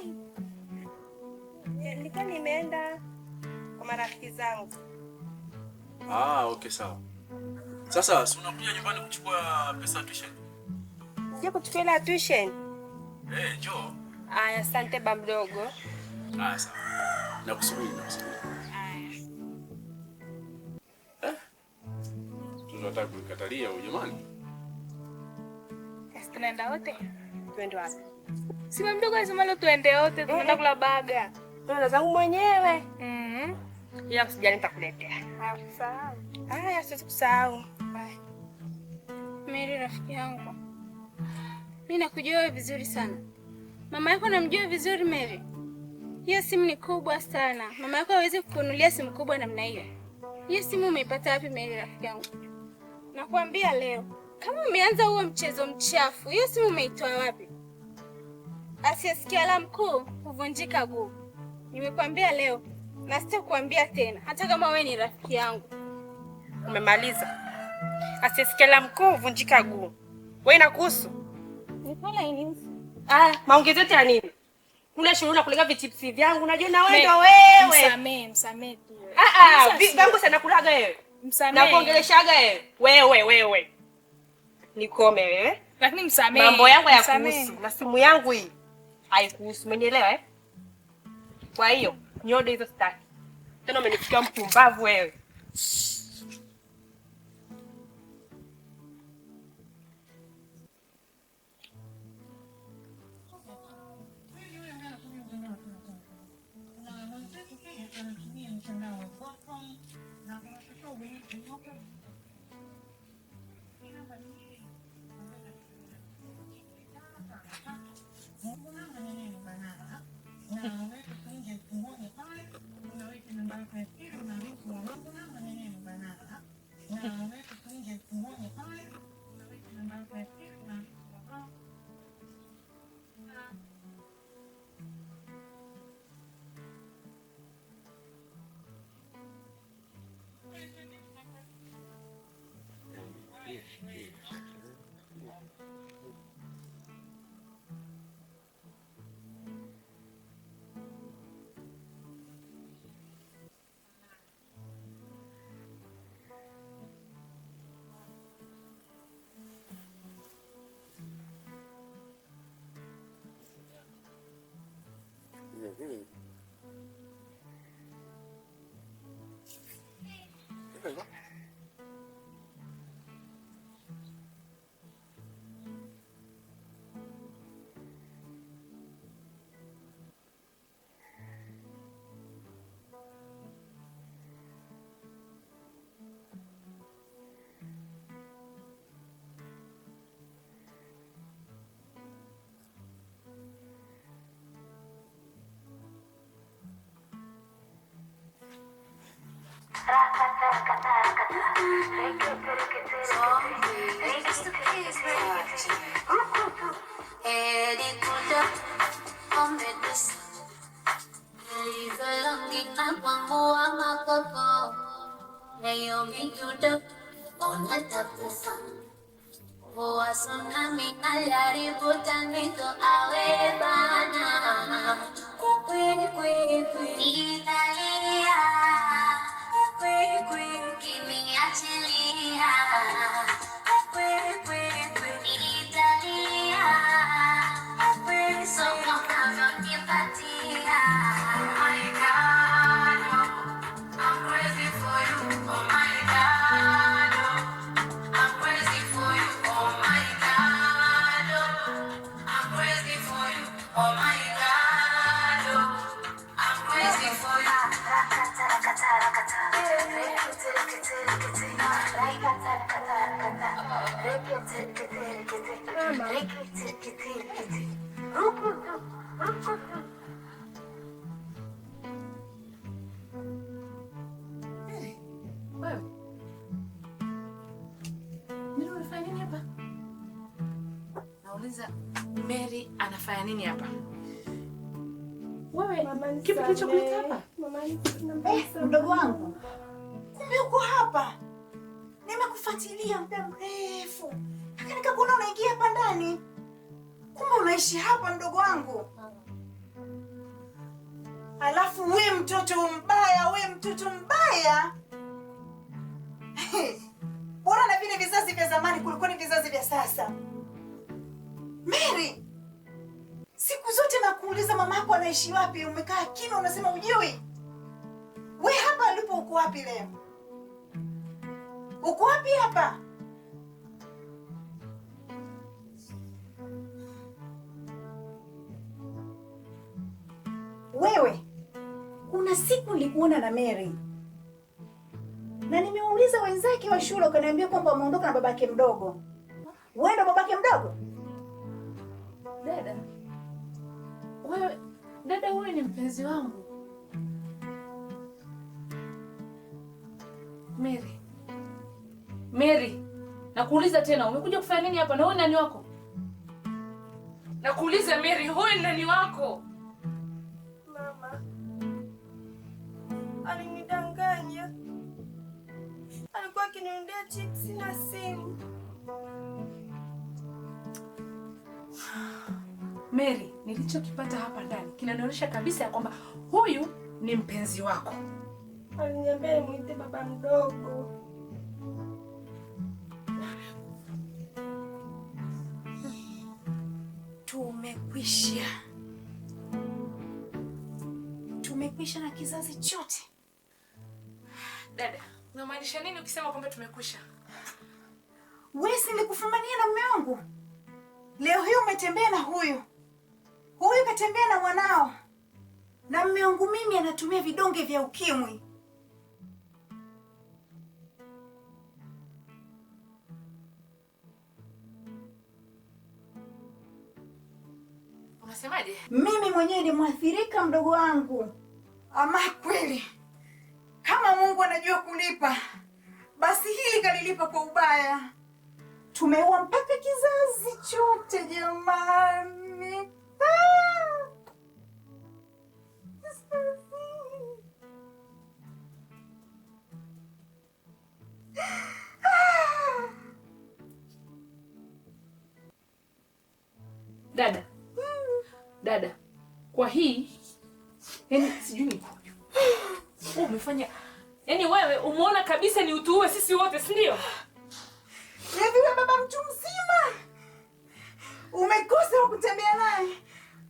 Nilikuwa nimeenda kwa marafiki zangu. Okay sawa. Sasa si unakuja nyumbani kuchukua pesa ya tuition? Sija kuchukua ile tuition. Njoo. Asante baba mdogo. Sawa. Nakusubiri. Tunataka kuikatalia huyo jamani. Sasa tunaenda wote? Twende wapi? Si mdogo alisema leo tuende wote, tunaenda kula baga. Tunaenda zangu mwenyewe. Ya usijali nitakuletea. Sawa. Haya, siwezi kusahau. Bye. Mary rafiki yangu. Mimi nakujua wewe vizuri sana. Mama yako namjua vizuri Mary. Hiyo simu ni kubwa sana. Mama yako hawezi kukununulia simu kubwa namna hiyo. Hiyo simu umeipata wapi Mary rafiki yangu? Nakwambia leo Kama umeanza huo mchezo mchafu, hiyo simu umeitoa wapi? Asiyesikia la mkuu huvunjika guu. Nimekwambia leo na sitakuambia tena, hata kama wewe ni rafiki yangu. Umemaliza. Asiyesikia la mkuu huvunjika guu. Wewe inakuhusu? Ni pala ini. Maongezi yote ya nini? Kuna shughuli na kulega vichipsi vyangu, unajua na wewe ndo wewe. Msamee tu. Vyangu sana kulaga wewe. Msamee. Na kuongeleshaga wewe. Wewe. Nikome wewe. Lakini msamee. Mambo yangu hayakuhusu na simu yangu hii haikuhusu, umenielewa? Kwa hiyo nyodo hizo sitaki. Tena umenifikia mpumbavu wewe. Mary anafanya nini hapa? Wewe kipi kilichokuleta hapa? Mdogo wangu, kumbe uko hapa. Nimekufuatilia muda mrefu. Nikakuona unaingia hapa ndani. Kumbe unaishi hapa mdogo wangu. Alafu we mtoto mbaya. Bora na vile vizazi vya zamani kuliko ni vizazi vya sasa. Mary, siku zote nakuuliza mamako anaishi wapi, umekaa kimya unasema hujui. We hapa alipo uko wapi leo? Uko wapi hapa? Wewe, kuna siku nilikuona na Mary. Na nimeuliza wenzake wa shule wakaniambia kwamba wameondoka na babake mdogo. Wewe ndo babake mdogo? Dada wewe ni mpenzi wangu. Mary, Nakuuliza tena, umekuja kufanya nini hapa na huyu nani wako? Nakuuliza Mary, huyu nani wako? Mama alinidanganya. Alikuwa akiniendea chips na simu. Mary, nilichokipata hapa ndani kinanionyesha kabisa ya kwamba huyu ni mpenzi wako. Aliniambia nimuite baba mdogo. Tumekwisha na kizazi chote. Dada, unamaanisha nini ukisema kwamba tumekwisha? Wewe si nilikufumania na mume wangu. Leo hii umetembea na huyu. Huyu katembea na mwanao. Na mume wangu mimi anatumia vidonge vya ukimwi. Unasemaje? Mimi mwenyewe ni mwathirika mdogo wangu. Ama kweli. Kama Mungu anajua kulipa, basi hili kalilipa kwa ubaya. Tumeua mpaka kizazi chote jamani. Dada, kwa hii yani sijui ni umefanya, yani wewe umeona kabisa ni utuue sisi wote, si ndio? Hivi wewe baba mtu mzima umekosa wa kutembea naye.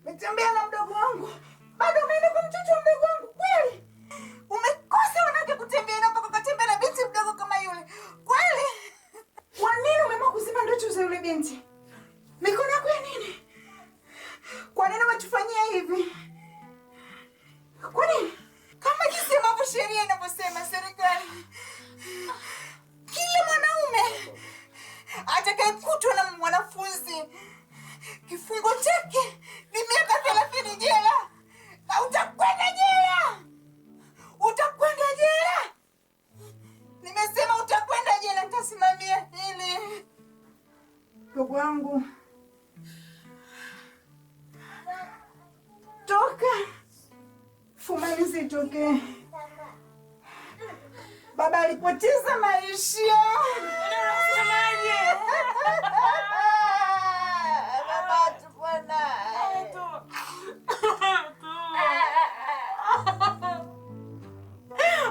Umetembea na mdogo wangu, bado umeenda kwa mtoto wa mdogo wangu kweli? Umekosa wanawake kutembea na mpaka kutembea na binti mdogo kama yule kweli? Kwa nini umeamua kuzima ndoto za yule binti? Mikono yako ya nini? Kwa nini umetufanyia hivi? Kwa nini? Kama jinsi ambavyo sheria inavyosema, serikali, kila mwanaume atakayekutwa na mwanafunzi kifungo chake ni miaka 30 jela. Na utakwenda jela. Utakwenda jela. Nimesema utakwenda jela, nitasimamia hili. Ndugu wangu, toka. Fumanizi itoke. Baba alipoteza maisha. Unasemaje? Baba tupona.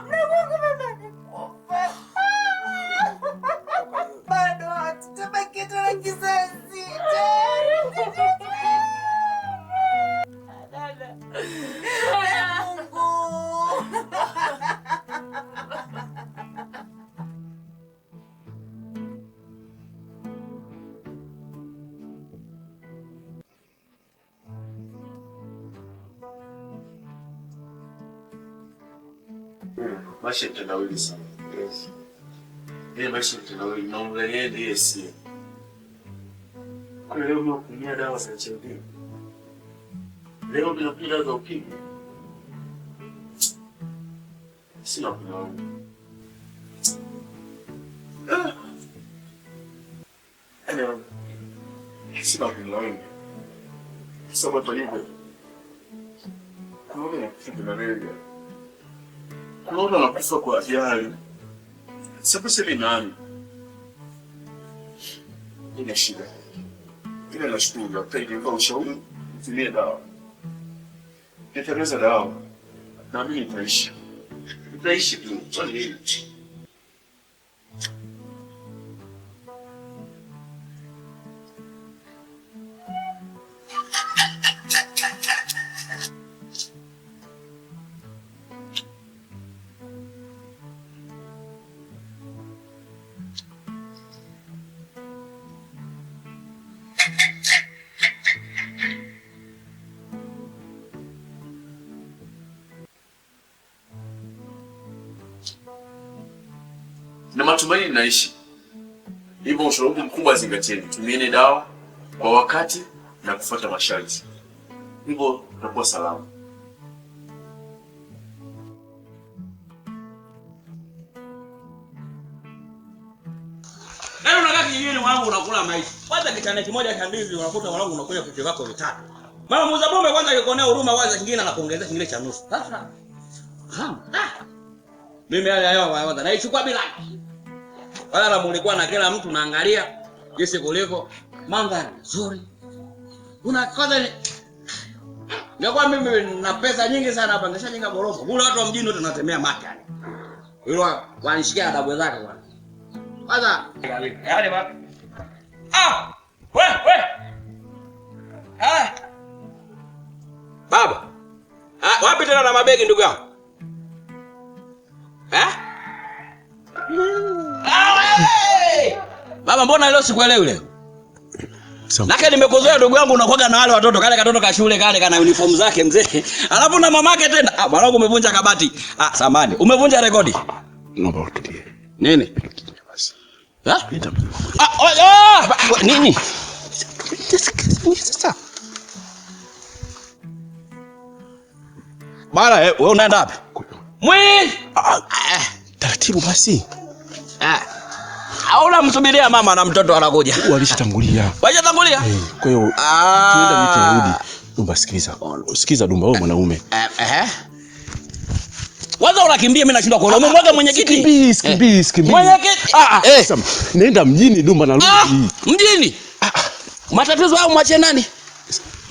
Mungu baba nikufa. Bado tutabaki tuna kizazi. Dada. Maisha mtandawili sana. Yes. Ile maisha mtandawili na ungalie ndiye si. Kwa leo mnakunyia dawa za HIV. Leo mnakunyia dawa za ukimwi. Sina kulaumu. Anyway, sina kulaumu. Sasa kwa hivyo. Kuna kitu na wewe. Kuna nakufa kwa ajali. Sasa sema nani? Ina shida. Ina nashukuru pale kwa ushauri, tumie dawa. Nitaeleza dawa. Na mimi nitaishi. Nitaishi tu. Twende. Na matumaini naishi. Hivyo ushauri mkubwa zingatieni. Tumieni dawa kwa wakati na kufuata masharti. Hivyo tutakuwa salama. Leo unataka kijijini wangu unakula maisha. Kwanza kitane kimoja cha ndizi unakuta wangu unakuja vitu vyako vitatu. Mama muuza pombe kwanza yukonea huruma kwanza kingine anakuongezea kingine cha nusu. Sasa. Mimi yale kwanza naichukua bila. Wala mulikuwa na kila mtu naangalia jinsi kuliko mandhari nzuri. Una kwanza ni Ngakwa mimi na pesa nyingi sana hapa ngeshajenga gorofa. Kule watu wa mjini wote tunatemea maki yani. Hilo wanishikia adabu zake bwana. Kwanza yale baba. We. Baba. Wapi tena na mabegi ndugu yangu? Baba mbona leo sikuelewi leo? Nake nimekuzoea ndugu yangu unakuaga na wale watoto kale katoto ka shule kale kana uniform zake mzee. Alafu na mamake tena. Mwanangu umevunja kabati. Samani. Umevunja rekodi. Naomba utulie. Nini? Nini? Sasa. Bala wewe unaenda wapi? Taratibu basi. Hauna msubiria mama na mtoto anakuja. Walishatangulia. Washatangulia? Kwa hiyo tuenda nitarudi. Dumba sikiliza. Sikiza Dumba wewe mwanaume. Waza unakimbia mimi nashindwa kuona. Umemwaga mwenyekiti. Sikimbii. Mwenyekiti. Nenda mjini Dumba na rudi. Mjini? Matatizo hao mwache nani?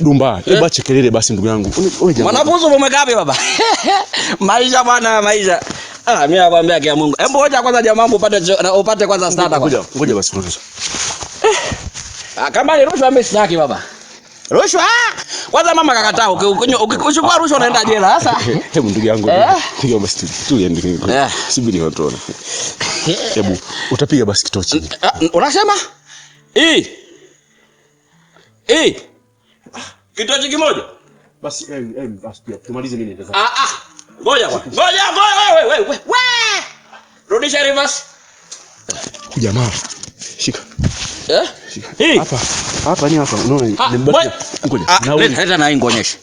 Dumba, acha kelele basi ndugu yangu. Mwanafunzi umekaa wapi baba? Maisha bwana maisha. Mimi nakwambia kia Mungu. Hebu ngoja kwanza jamaa upate kwanza starter kwanza. Ngoja basi kwanza. Kama ni rushwa mimi sitaki baba. Rushwa? Kwanza mama kakataa ukichukua rushwa unaenda jela sasa. Hebu ndugu yangu. Piga basi tuende. Subiri watuone. Hebu utapiga basi kitochi. Unasema? Kitochi kimoja. Basi tumalize mimi nenda. Ngoja wewe. Rudisha reverse. Jamaa. Shika. Shika. Hapa ni hapa. Unaona nimebaki. Ngoja. Leta na ingonyeshe.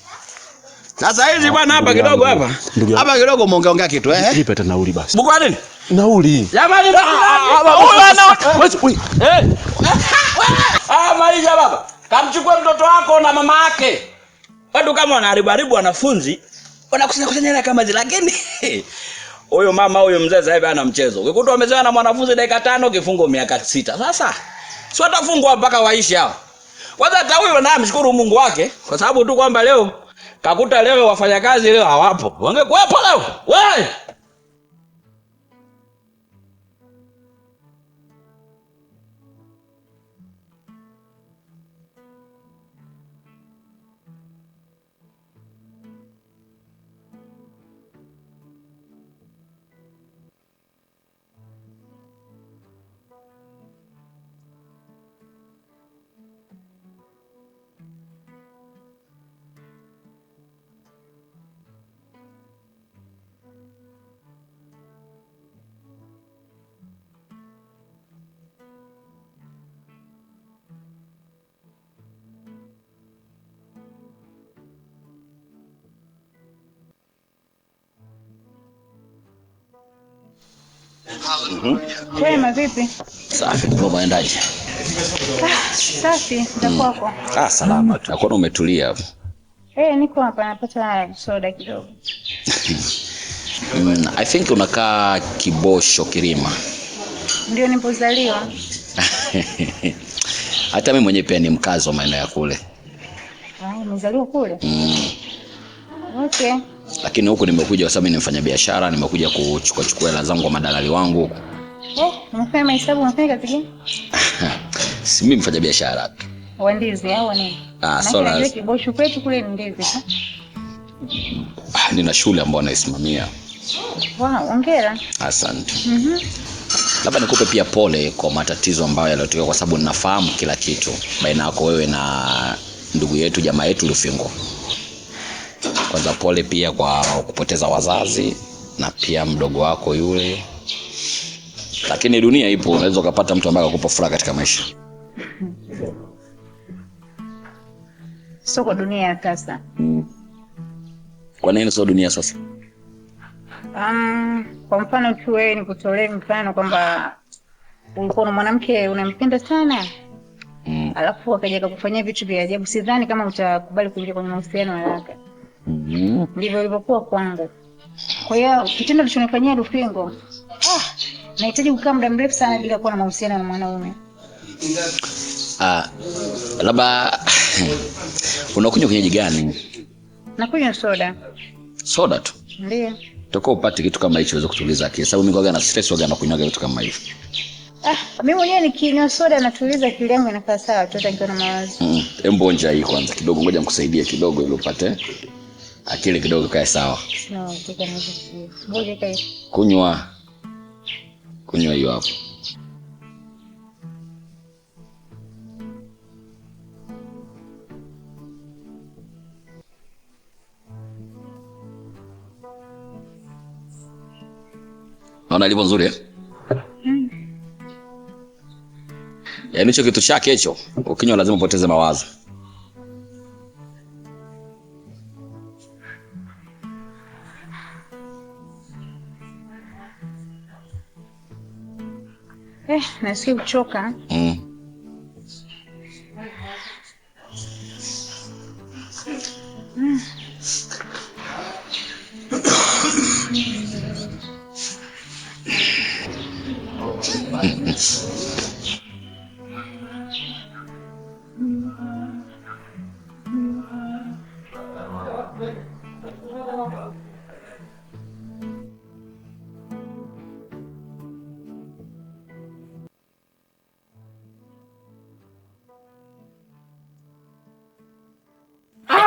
Sasa hizi bwana hapa kidogo hapa. Hapa kidogo muongeongea kitu Nipe hata nauli basi. Buku nini? Nauli. Jamani maisha baba. Kamchukue mtoto wako na mama yake. Watu kama wanaharibu wanafunzi wanakusanya hela kama zile lakini huyo mama huyo mzee sasa hivi ana mchezo. Ukikuta wamezoea na mwanafunzi dakika 5 kifungo miaka 6. Sasa si watafungwa mpaka waishi hao. Kwanza hata huyo naye mshukuru Mungu wake kwa sababu tu kwamba leo kakuta leo wafanyakazi leo hawapo. Wangekuwepo leo. Wewe Wema vipi? Safi, baba endaje? Safi, ndakwako. Salama tu. Nakuona umetulia hapo. Niko hapa napata soda kidogo. I think unakaa Kibosho Kirima. Ndio nilipozaliwa. Hata mimi mwenyewe pia ni mkazi wa maeneo ya kule. Nimezaliwa kule? Okay. Lakini huku nimekuja kwa sababu ni mfanyabiashara, nimekuja kuchukua hela zangu kwa madalali wangu. Unafanya hesabu unafanya kazi gani? Si mimi mfanyabiashara. Wa ndizi au nini? Sola. Kibosho kwetu kule ni ndizi. Nina shule ambayo naisimamia. Wow, hongera. Asante. Labda nikupe pia pole kwa matatizo ambayo yaliyotokea kwa sababu ninafahamu kila kitu baina yako wewe na ndugu yetu jamaa yetu Lufingo. Kwanza pole pia kwa kupoteza wazazi na pia mdogo wako yule. Lakini dunia ipo, unaweza kupata mtu ambaye akupa furaha katika maisha. Soko dunia sasa. Kwa nini sio dunia sasa? Kwa mfano tu wewe nikutolee mfano kwamba ulikuwa na mwanamke unampenda sana, alafu akaja kukufanyia vitu vya ajabu, sidhani kama utakubali kuingia kwenye mahusiano haraka. Ndivyo ilivyokuwa kwangu. Kwa hiyo kitendo kilichonifanyia Rufingo, nahitaji kukaa muda mrefu sana bila kuwa na mahusiano na mwanaume. Labda unakunywa kinywaji gani? Nakunywa soda. Soda tu? Ndio. Toko upate kitu kama hicho uweze kutuliza akili. Sababu mimi kwaga na stress waga na kunywa vitu kama hivyo. Mimi mwenyewe nikinywa soda natuliza akili yangu inakaa sawa tu hata nikiwa na mawazo. Hebu onja hii kwanza kidogo, ngoja nikusaidie kidogo ili upate akili kidogo kae sawa. No, tika nizo. Ngoja kae. Kunywa hiyo hapo. Naona ilivyo nzuri eh? Yaani hicho kitu chake hicho, ukinywa lazima upoteze mawazo. Nasikia kuchoka.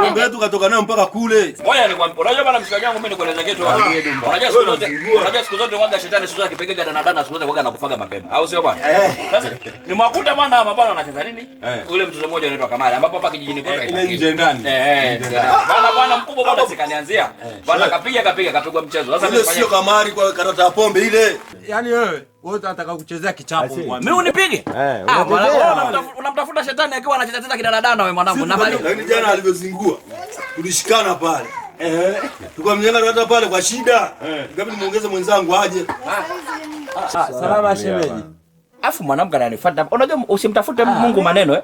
Ngombe yetu katoka nayo mpaka kule. Ngoja nikwambie, unajua bana mshikaji wangu mimi nikueleza kitu. Unajua siku zote waga shetani siku zote akipiga dana siku zote waga anakufaga mapema. Au sio bwana? Sasa ni mwakuta bwana mabana wanacheza nini? Ule mtoto mmoja anaitwa Kamali ambapo hapa kijijini kwetu ile nje ndani. Bwana mkubwa bwana sikanianzia. Bwana kapigwa mchezo. Sasa mimi sio Kamali kwa karata ya pombe ile. Yaani wewe unataka kuchezea kichapo bwana. Mimi unipige? Unamtafuta shetani akiwa anacheza tena kidana wewe mwanangu na mali. Lakini jana alivyozingua tulishikana pale. Tukamnyenga hata pale kwa shida. Ngapi nimuongeze mwenzangu aje. Salama shemeji. Afu mwanamke ananifuata. Unajua usimtafute Mungu maneno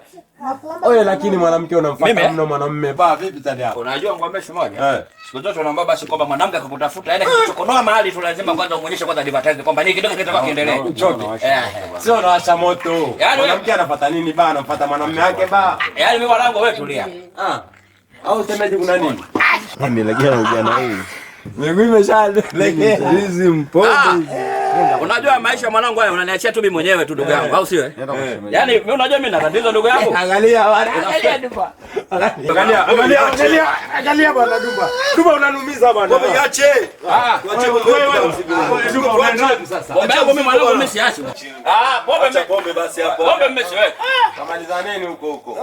Oye lakini mwanamke unamfuata mno mwanamume. Ba vipi tani hapo? Unajua ngombe moja? Siku zote unaomba basi kwamba mwanamke akakutafuta yani kuchokonoa mahali tu lazima kwanza umuonyeshe kwanza advertise kwamba ni kidogo kitaka kiendelee. Sio unawasha moto. Mwanamke anafuata nini ba? Anafuata mwanamume wake ba. Yaani mimi mwanangu wewe tulia. Au semeje kuna nini? Mimi legea na ujana huu. Mimi nimeshalegea. Hizi mpombe. Unajua maisha mwanangu haya unaniachia tu mimi mwenyewe tu ndugu yangu au sio? Yaani mimi unajua mimi na tatizo ndugu yangu. Angalia bwana. Angalia bwana Dumba. Dumba unanumiza bwana. Niache. Dumba unaenda sasa. Bombe yangu mimi mwanangu mimi siachi. Pombe basi hapo. Bombe mmeshiwe. Kamalizaneni huko.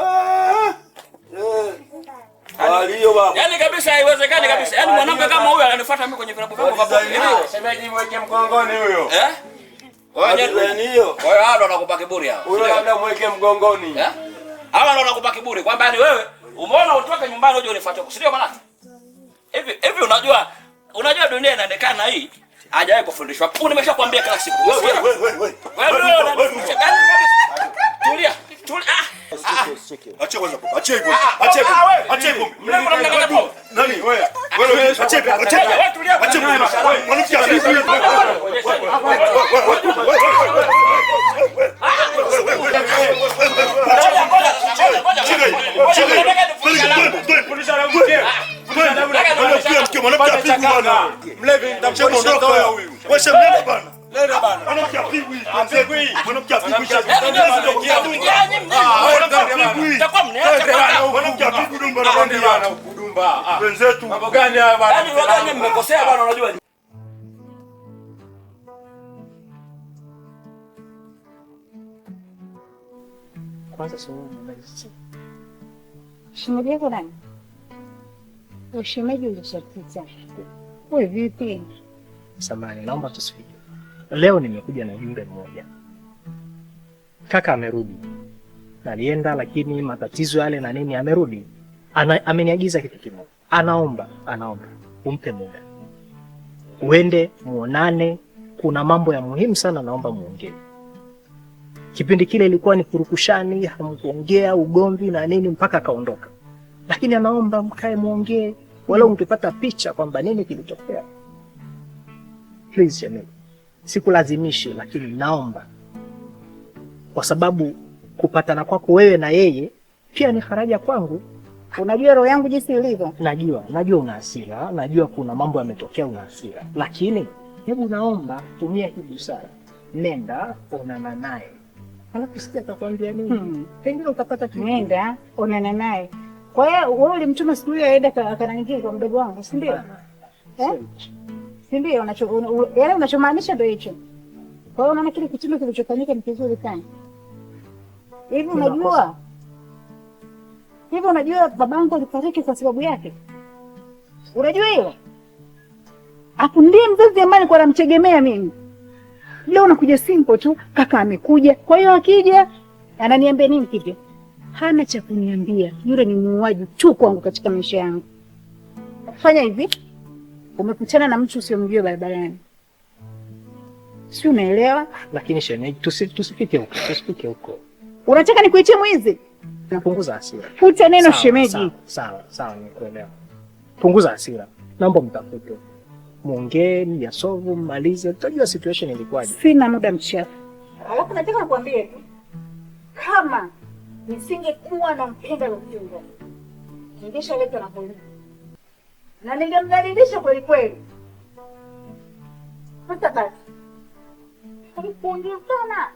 Walio baba. Yaani kabisa haiwezekani kabisa. Yaani mwanamke kama huyu ananifuata mimi kwenye vilabu vyangu baba. Shemeji mweke mgongoni huyo. Wewe hiyo. Kwa hiyo hao wanakupa kiburi hao. Huyo labda mweke mgongoni. Hao ndio wanakupa kiburi kwamba yani wewe umeona utoke nyumbani uje unifuate. Si ndio maana? Hivi unajua dunia inaonekana hii hajawahi kufundishwa. Nimeshakwambia kila siku. Wewe. Tulia. Acha kwanza. Acha pombe. Mlango unamnang'anya pombe. Nani wewe? Wewe acha. Wewe tulia. Acha pombe. Mwanamke vipi? Mlevi nitamchomosha huyu. Wewe shemlele bana. Lele bana. Mwanamke apigwi. Mwanamke apigwi. Mwanamke apigwi bana ukudumba. Wenzetu. Mambo gani haya bana? Yaani wewe mmekosea bana unajua. Kwanza sio mimi. Shemeji yako nani? Shemeji ulishapita. Wewe vipi? Samahani, naomba tusifike. Leo nimekuja na jumbe mmoja. Kaka amerudi. Alienda lakini matatizo yale na nini amerudi. Ameniagiza kitu kimoja. Anaomba umpe muda. Uende muonane, kuna mambo ya muhimu sana naomba muongee. Kipindi kile ilikuwa ni kurukushani, hamkuongea ugomvi na nini mpaka akaondoka. Lakini anaomba mkae muongee, wala ungepata picha kwamba nini kilitokea. Please shemeji, sikulazimishi, lakini naomba, kwa sababu kupatana kwako wewe na yeye pia ni faraja kwangu. Unajua roho yangu jinsi ilivyo. Najua una hasira, najua kuna mambo yametokea una hasira. Lakini hebu naomba tumia hii busara. Nenda onana naye. Alafu sija atakwambia nini? Pengine utapata kitu. Nenda onana naye. Kwa hiyo wewe ulimtuma siku hiyo aende akanaingia kwa mdogo wangu, si ndio? Si ndio yaani unachomaanisha ndio hicho. Kwa hiyo unaona kile kitendo kilichofanyika ni kizuri sana. Hivi unajua babangu alifariki kwa sababu yake? Unajua hiyo? Hapo ndiye mzazi ambaye alikuwa anamtegemea mimi. Leo unakuja simple tu, kaka amekuja. Kwa hiyo akija ananiambia nini kipi? Hana cha kuniambia. Yule ni muuaji tu kwangu katika maisha yangu. Fanya hivi. Umekutana na mtu usiyomjua barabarani. Si unaelewa? Lakini shemeji, tusifike huko. Unataka nikuitie mwizi? Napunguza hasira. Futa neno shemeji. Sawa, nikuelewa. Punguza hasira. Naomba mtafute. Muongee, myasovu, mmalize. Tutajua situation ilikuwaje. Sina muda mchafu. Alafu nataka nikwambie tu, kama nisingekuwa nampenda Lukinga, ningeshaleta na polisi. Na ningemdhalilisha kweli kweli. Sasa basi. Unipungie sana.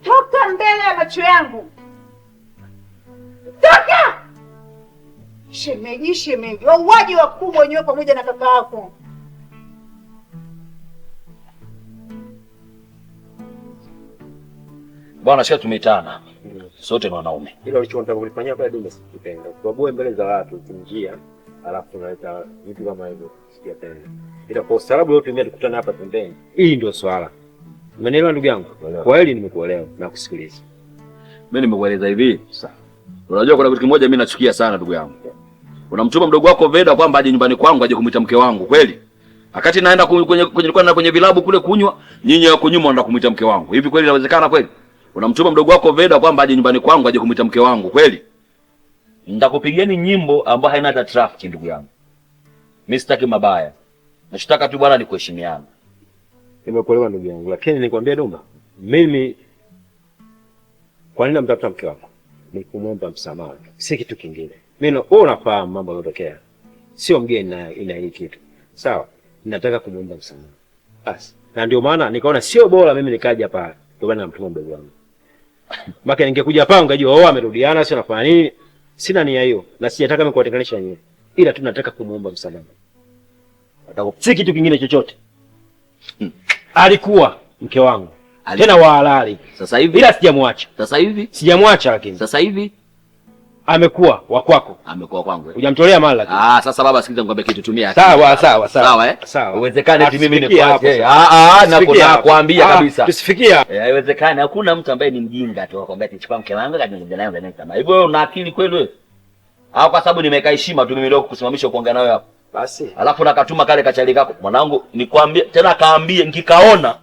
Toka mbele ya macho yangu. Toka! Shemeji, wauaji wakubwa wenyewe pamoja na kaka yako. Bwana, sio tumeitana. Sote ni wanaume. Ile ulichotaka kulifanyia pale ndio sikupenda. Kwa mbele za watu kuingia, alafu unaleta vitu kama hivyo sijapenda. Ila kwa ustaarabu wote mimi tukutana hapa pembeni. Hii ndio swala. Umenielewa ndugu yangu? Kwa hili nimekuelewa na kusikiliza. Mimi nimekueleza hivi. Sawa. Unajua kuna kitu kimoja mimi nachukia sana ndugu yangu. Unamtuma mdogo wako Veda kwamba aje nyumbani kwangu aje kumuita mke wangu, kweli? Akati naenda kwenye vilabu kule kunywa, nyinyi wako nyuma wanaenda kumuita mke wangu. Hivi kweli inawezekana kweli? Unamtuma mdogo wako Veda kwamba aje nyumbani kwangu aje kumuita mke wangu, kweli? Nitakupigieni nyimbo ambayo haina hata traffic ndugu yangu. Mimi sitaki mabaya. Nachotaka tu bwana ni kuheshimiana. Nimekuelewa ndugu yangu, lakini nikwambia Dumba, mimi kwa nini namtafuta mke wako? Ni kumwomba msamaha. Si kitu kingine. Mimi unafahamu mambo yanayotokea. Sio mgeni na ina hii kitu. Sawa? Ninataka kumwomba msamaha. Basi. Na ndio maana nikaona sio bora mimi nikaja hapa. Ndio maana namtuma mdogo wangu. Maka ningekuja hapa ungejua amerudiana sio nafanya nini? Sina nia hiyo. Na sijataka mimi kuwatenganisha nyinyi. Ila tu nataka kumwomba msamaha. Si kitu kingine chochote. Alikuwa mke wangu. Tena wa halali. Sasa hivi ila sijamwacha. Sasa hivi sijamwacha, lakini sasa hivi amekuwa wa kwako. Amekuwa kwangu. Hujamtolea mali lakini. Sasa baba sikiliza nikwambie kitu, tumia. Sawa. Uwezekane eti mimi nikuache. Na kuambia kabisa. Tusifikia. Haiwezekani. Hakuna mtu ambaye ni mjinga tu akwambia eti chukua mke wangu kaje naye ndani kama. Hivyo wewe una akili kweli wewe? Au kwa sababu nimeka heshima tu mimi leo kukusimamisha kuongea nawe hapo. Basi. Alafu nakatuma kale kachali kako. Mwanangu nikwambie tena kaambie nikikaona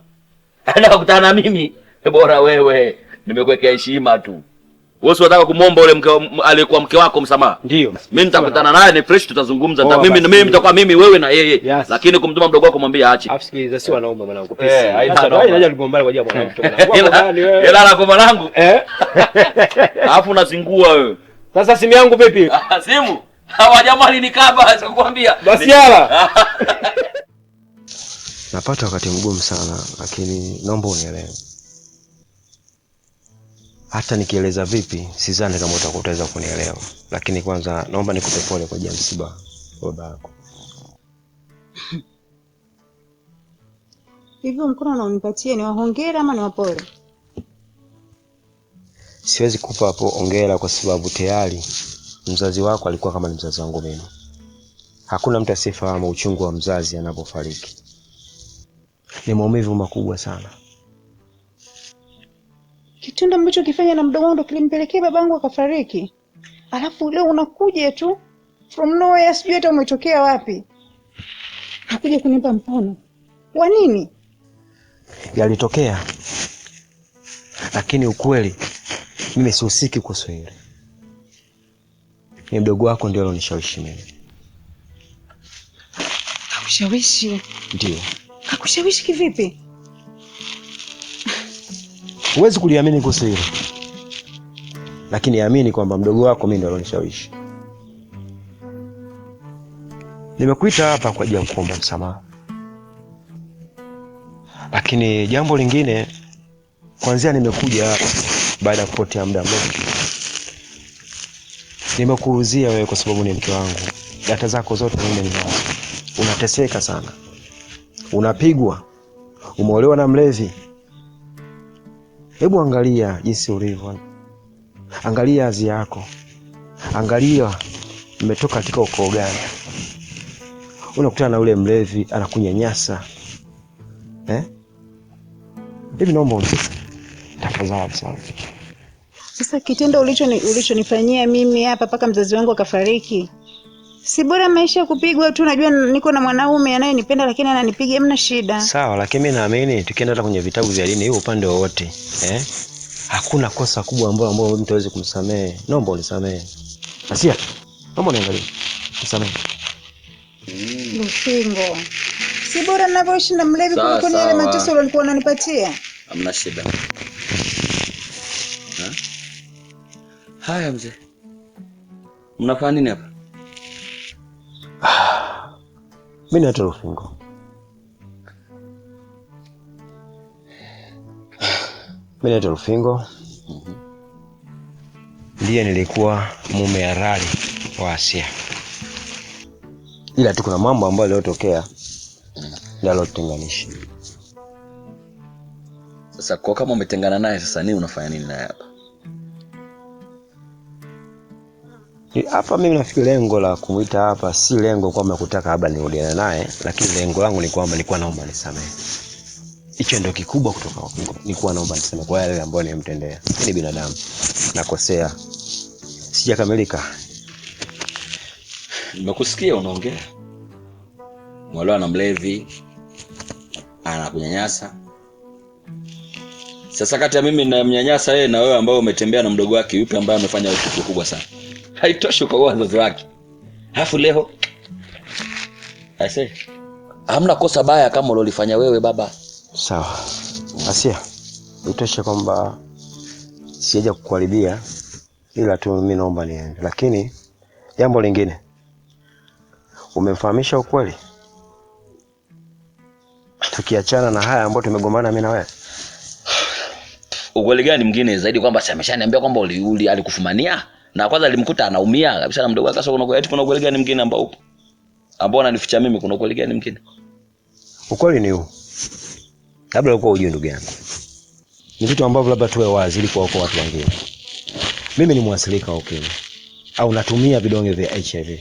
anakutana na mimi. Bora wewe nimekuwekea heshima tu. Wewe unataka kumwomba ule mke aliyekuwa mke wako msamaha? Ndio. Mimi nitakutana naye ni fresh tutazungumza. Mimi nitakuwa mimi wewe na yeye. Yes. Lakini kumtuma mdogo wako mwambie aache. Afikiriza si wanaume mwanangu. Haina kugombana kwa ajili ya mwanamke. Ila lako mwanangu. Alafu unazingua wewe. Sasa simu yangu vipi? Simu. Hawa jamaa alinikaba sikukwambia. Basiala. Napata wakati mgumu sana, lakini naomba unielewe. Hata nikieleza vipi, sidhani kama utaweza kunielewa. Lakini kwanza naomba nikupe pole kwa ajili ya msiba wa baba yako. Hivyo mkono unaonipatia ni wa hongera ama ni wa pole? Siwezi kupa hapo hongera kwa sababu tayari mzazi wako alikuwa kama ni mzazi wangu mimi. Hakuna mtu asiyefahamu uchungu wa mzazi anapofariki. Ni maumivu makubwa sana. Kitendo ambacho kifanya na mdogo wangu kilimpelekea babangu akafariki. Alafu leo unakuja tu from nowhere, sijui hata umetokea wapi. Nakuja kunipa mkono. Kwa nini? Yalitokea lakini ukweli mimi sihusiki kwa hilo. Ni mdogo wako ndio alonishawishi mimi. Kakushawishi? Ndio. Kakushawishi kivipi? Huwezi kuliamini kwa hilo. Lakini amini kwamba mdogo wako mimi ndio alonishawishi. Nimekuita hapa kwa ajili ya kuomba msamaha. Lakini jambo lingine, kwanza nimekuja hapa baada ya kupotea muda mrefu. Nimekuuzia wewe kwa sababu ni mke wangu. Data zako zote mimi ninazo. Unateseka sana. Unapigwa. Umeolewa na mlevi. Hebu angalia jinsi ulivyo. Angalia azi yako. Angalia umetoka katika ukoo gani. Unakutana na ule mlevi anakunyanyasa. Hivi naomba unisaidie. Tafadhali sana. Sasa kitendo ulichonifanyia mimi hapa paka mzazi wangu akafariki. Si bora maisha kupigwa tu, najua niko na mwanaume anayenipenda lakini ananipiga, hamna shida. Sawa, lakini mimi naamini tukienda hata kwenye vitabu vya dini hiyo upande wowote, hakuna kosa kubwa ambalo mtu hawezi kumsamehe. Naomba unisamehe. Asia, naomba niangalie. Nisamehe. Lufingo. Si bora ninavyoishi na mlevi kuliko ni yale mateso ulikuwa unanipatia. Hamna shida. Haya mzee. Mnafanya nini hapa? Mimi naitwa Lufingo. Mimi naitwa Lufingo. Ndiye nilikuwa mume halali wa Asia. Ila tu kuna mambo ambayo yaliyotokea ndio yalotenganisha. Sasa kwa kama umetengana naye sasa nini unafanya nini naye hapa? Hapa mimi nafikiri lengo la kumuita hapa si lengo kwamba kutaka labda nirudiane naye, lakini lengo langu ni kwamba nilikuwa naomba nisamehe. Hicho ndio kikubwa kutoka kwangu. Nilikuwa naomba nisamehe kwa yale ambayo nimemtendea. Ni binadamu. Nakosea. Sijakamilika. Nimekusikia unaongea. Mwalewa na mlevi anakunyanyasa. Sasa kati ya mimi na mnyanyasa yeye na wewe ambao umetembea na mdogo wake, yupi ambaye amefanya kitu kubwa sana? Haitoshi kwa wazazi wake. Alafu leo aise, hamna kosa baya kama ulilofanya wewe baba. Sawa. Asia, utoshe kwamba sijaja kukuharibia, ila tu mimi naomba niende. Lakini jambo lingine, umemfahamisha ukweli? Tukiachana na haya ambayo tumegombana mimi na wewe. Ukweli gani mwingine zaidi kwamba ameshaniambia kwamba uliuli alikufumania? Na kwanza alimkuta anaumia kabisa na mdogo wake. Sasa kuna ukweli gani mwingine ambao ananificha mimi? Kuna ukweli gani mwingine? Ukweli ni huu. Labda uko ujue ndugu yangu. Ni vitu ambavyo labda tuwe wazi ili kuokoa watu wengine. Mimi ni mwasilika wa ukimwi. Au natumia vidonge vya HIV.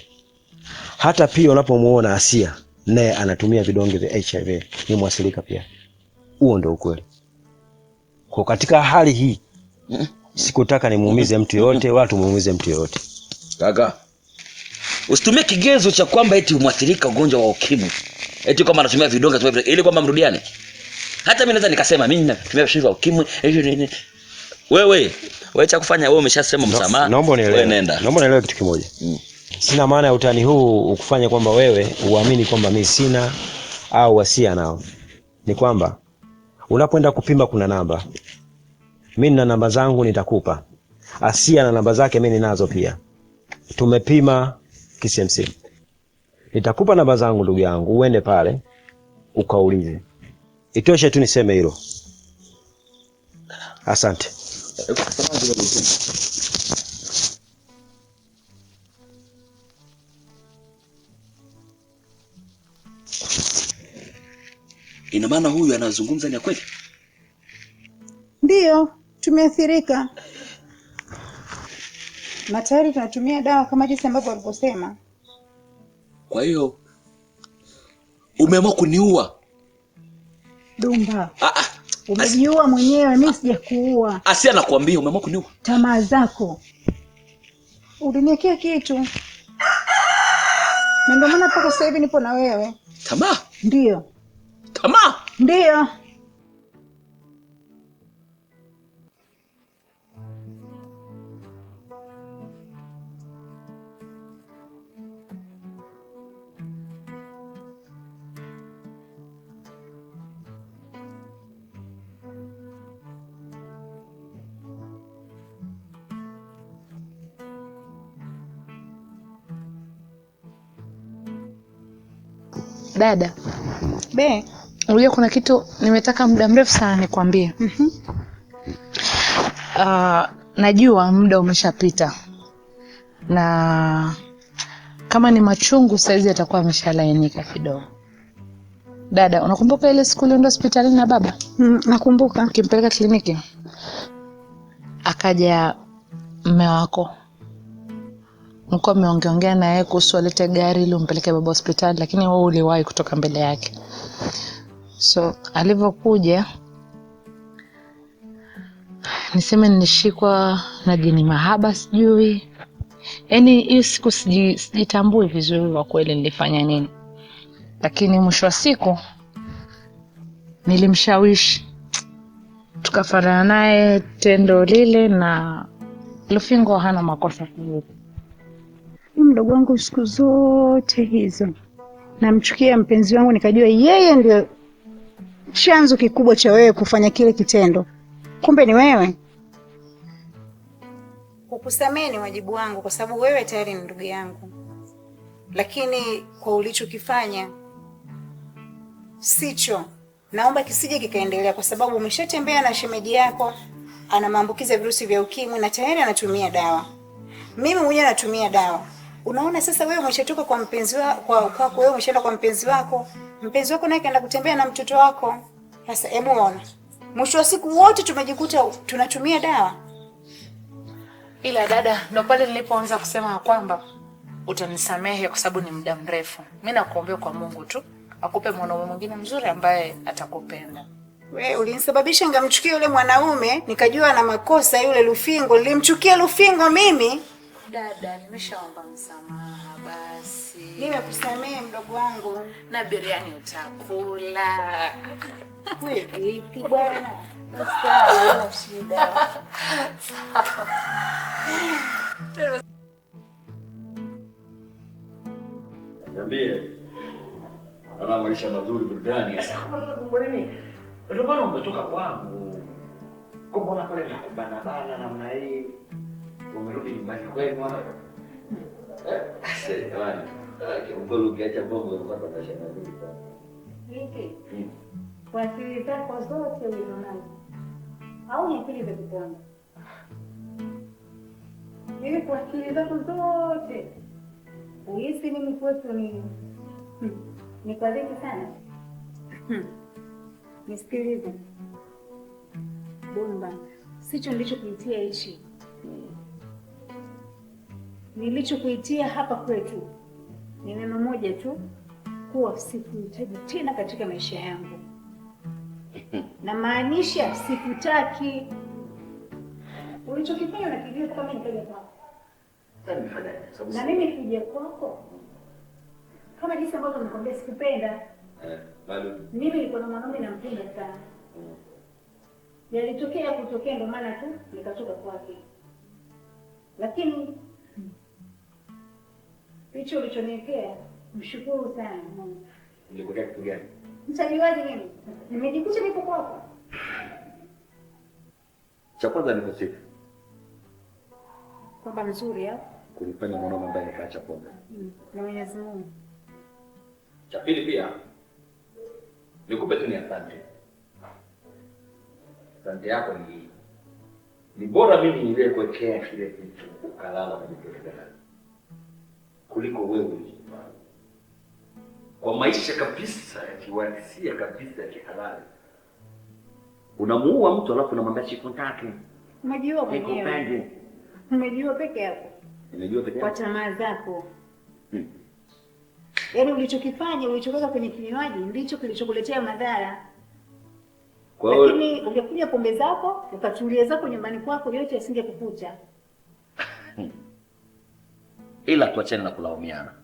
Hata pia unapomuona Asia naye anatumia vidonge vya HIV, ni mwasilika pia. Huo ndio ukweli. Kwa katika hali hii sikutaka nimuumize mtu yote, wala tumuumize mtu yote. Kaka, usitumie kigezo cha kwamba eti umwathirika ugonjwa wa ukimwi. Eti kama anatumia vidonge ili kwamba mrudiane. Hata mimi naweza nikasema mimi natumia vidonge vya ukimwi. Wewe cha kufanya wewe umeshasema msamaha. Naomba unielewe. Nenda. Naomba unielewe kitu kimoja. Sina maana ya utani huu ukufanya kwamba wewe uamini kwamba mimi sina au Asia nao. Ni kwamba unapoenda kupima kuna namba. Mimi na namba zangu nitakupa. Asia na namba zake mimi ninazo pia. Tumepima KCMC. Nitakupa namba zangu ndugu yangu, uende pale ukaulize. Itoshe tu niseme hilo. Asante. Ina maana huyu anazungumza ni kweli? Ndio, tumeathirika. Na tayari tunatumia dawa kama jinsi ambavyo walivyosema. Kwa hiyo umeamua kuniua? Dumba. Umejiua mwenyewe, mimi sijakuua. Asia nakwambia umeamua kuniua. Tamaa zako. Uliniwekea kitu. Na ndio maana mpaka sasa hivi nipo na wewe. Tamaa? Ndio. Tamaa? Ndio. Dada. Unajua kuna kitu nimetaka muda mrefu sana nikwambie. Najua muda umeshapita. Na kama ni machungu saizi yatakuwa yameshalainika kidogo. Dada, unakumbuka ile siku ulienda hospitalini na baba? Nakumbuka. Ukimpeleka kliniki. Akaja mume wako. Mko mmeongea na yeye kuhusu alete gari ili umpeleke baba hospitali, lakini wewe uliwahi kutoka mbele yake. So alivyokuja niseme nilishikwa na jini mahaba sijui. Yaani hiyo siku sijitambui vizuri kwa kweli nilifanya nini. Lakini mwisho wa siku nilimshawishi. Tukafanana naye tendo lile na Lufingo hana makosa kubwa. Mdogo wangu siku zote hizo namchukia mpenzi wangu, nikajua yeye ndio chanzo kikubwa cha wewe kufanya kile kitendo. Kumbe ni wewe. Kukusamehe ni wajibu wangu kwa sababu wewe tayari ni ndugu yangu. Lakini kwa ulichokifanya sicho. Naomba kisije kikaendelea kwa sababu umeshatembea na shemeji yako, ana maambukizi ya virusi vya ukimwi na tayari anatumia dawa. Mimi mwenyewe natumia dawa. Unaona sasa wewe umeshatoka kwa mpenzi wako, kwako wewe umeshaenda kwa mpenzi wako. Mpenzi wako naye kaenda kutembea na mtoto wako. Sasa hebu ona. Mwisho wa siku wote tumejikuta tunatumia dawa. Ila dada, ndo pale nilipoanza kusema kwamba utanisamehe kwa sababu ni muda mrefu. Mimi nakuombea kwa Mungu tu akupe mwanaume mwingine mzuri ambaye atakupenda. Wewe ulinisababisha ngamchukia yule mwanaume, nikajua ana makosa yule Lufingo. Nilimchukia Lufingo mimi. Dada, nimeshaomba msamaha basi. Nimekusamehe mdogo wangu. Na biriani utakula. Wewe vipi bwana? Sawa, shida. Niambie. Ana maisha mazuri burudani. Mbona ndio bwana umetoka kwangu. Mbona pale nakubana bana namna hii? Umerudi nyumbani kwenu hapa. Jamani, kimbulu kiacha bongo unapata maisha mazuri sana. Vipi? Kwa akili zako zote ulizonazo. Au ni akili za kupona? Ili kwa akili zako zote. Uhisi mimi kwetu ni kwa dhiki sana. Nisikilize. Bomba, sicho nilichokuitia hichi. Nilichokuitia hapa kwetu ni neno moja tu, kuwa sikuhitaji tena katika maisha yangu. Na maanisha sikutaki. Ulichokifanya unakijua kama nikaja kwako. Na mimi kuja kwako kama jinsi ambavyo nimekwambia sikupenda. Bado Mimi nilikuwa na mwanaume nampenda sana. Yalitokea kutokea ndo maana tu nikatoka kwake. Lakini hicho ulichoniwekea mshukuru sana Mungu. Nilikuwa kitu gani? Mtajiwaje mimi? Nimejikuta nipo kwako. Cha kwanza ni msifu. Kwamba mzuri hapo. Kulifanya mwanaume ambaye nikaacha pombe. Na Mwenyezi Mungu. Cha pili pia nikupe tu ni asante. Asante yako ni bora mimi niliyekuwekea kile kitu ukalala kwenye kitanda kuliko wewe. Kwa maisha kabisa ya kiuhalisia kabisa ya kihalali. Unamuua mtu alafu unamwambia sikutaki. Umejua mwenyewe. Umejua peke yako. Nimejua peke yangu. Kwa tamaa zako. Yaani ulichokifanya, ulichoweka kwenye kinywaji ndicho kilichokuletea madhara. Kwa hiyo lakini ungekuja pombe zako, ukatulia zako nyumbani kwako, yote yasingekukuta. Ila tuachane na kulaumiana.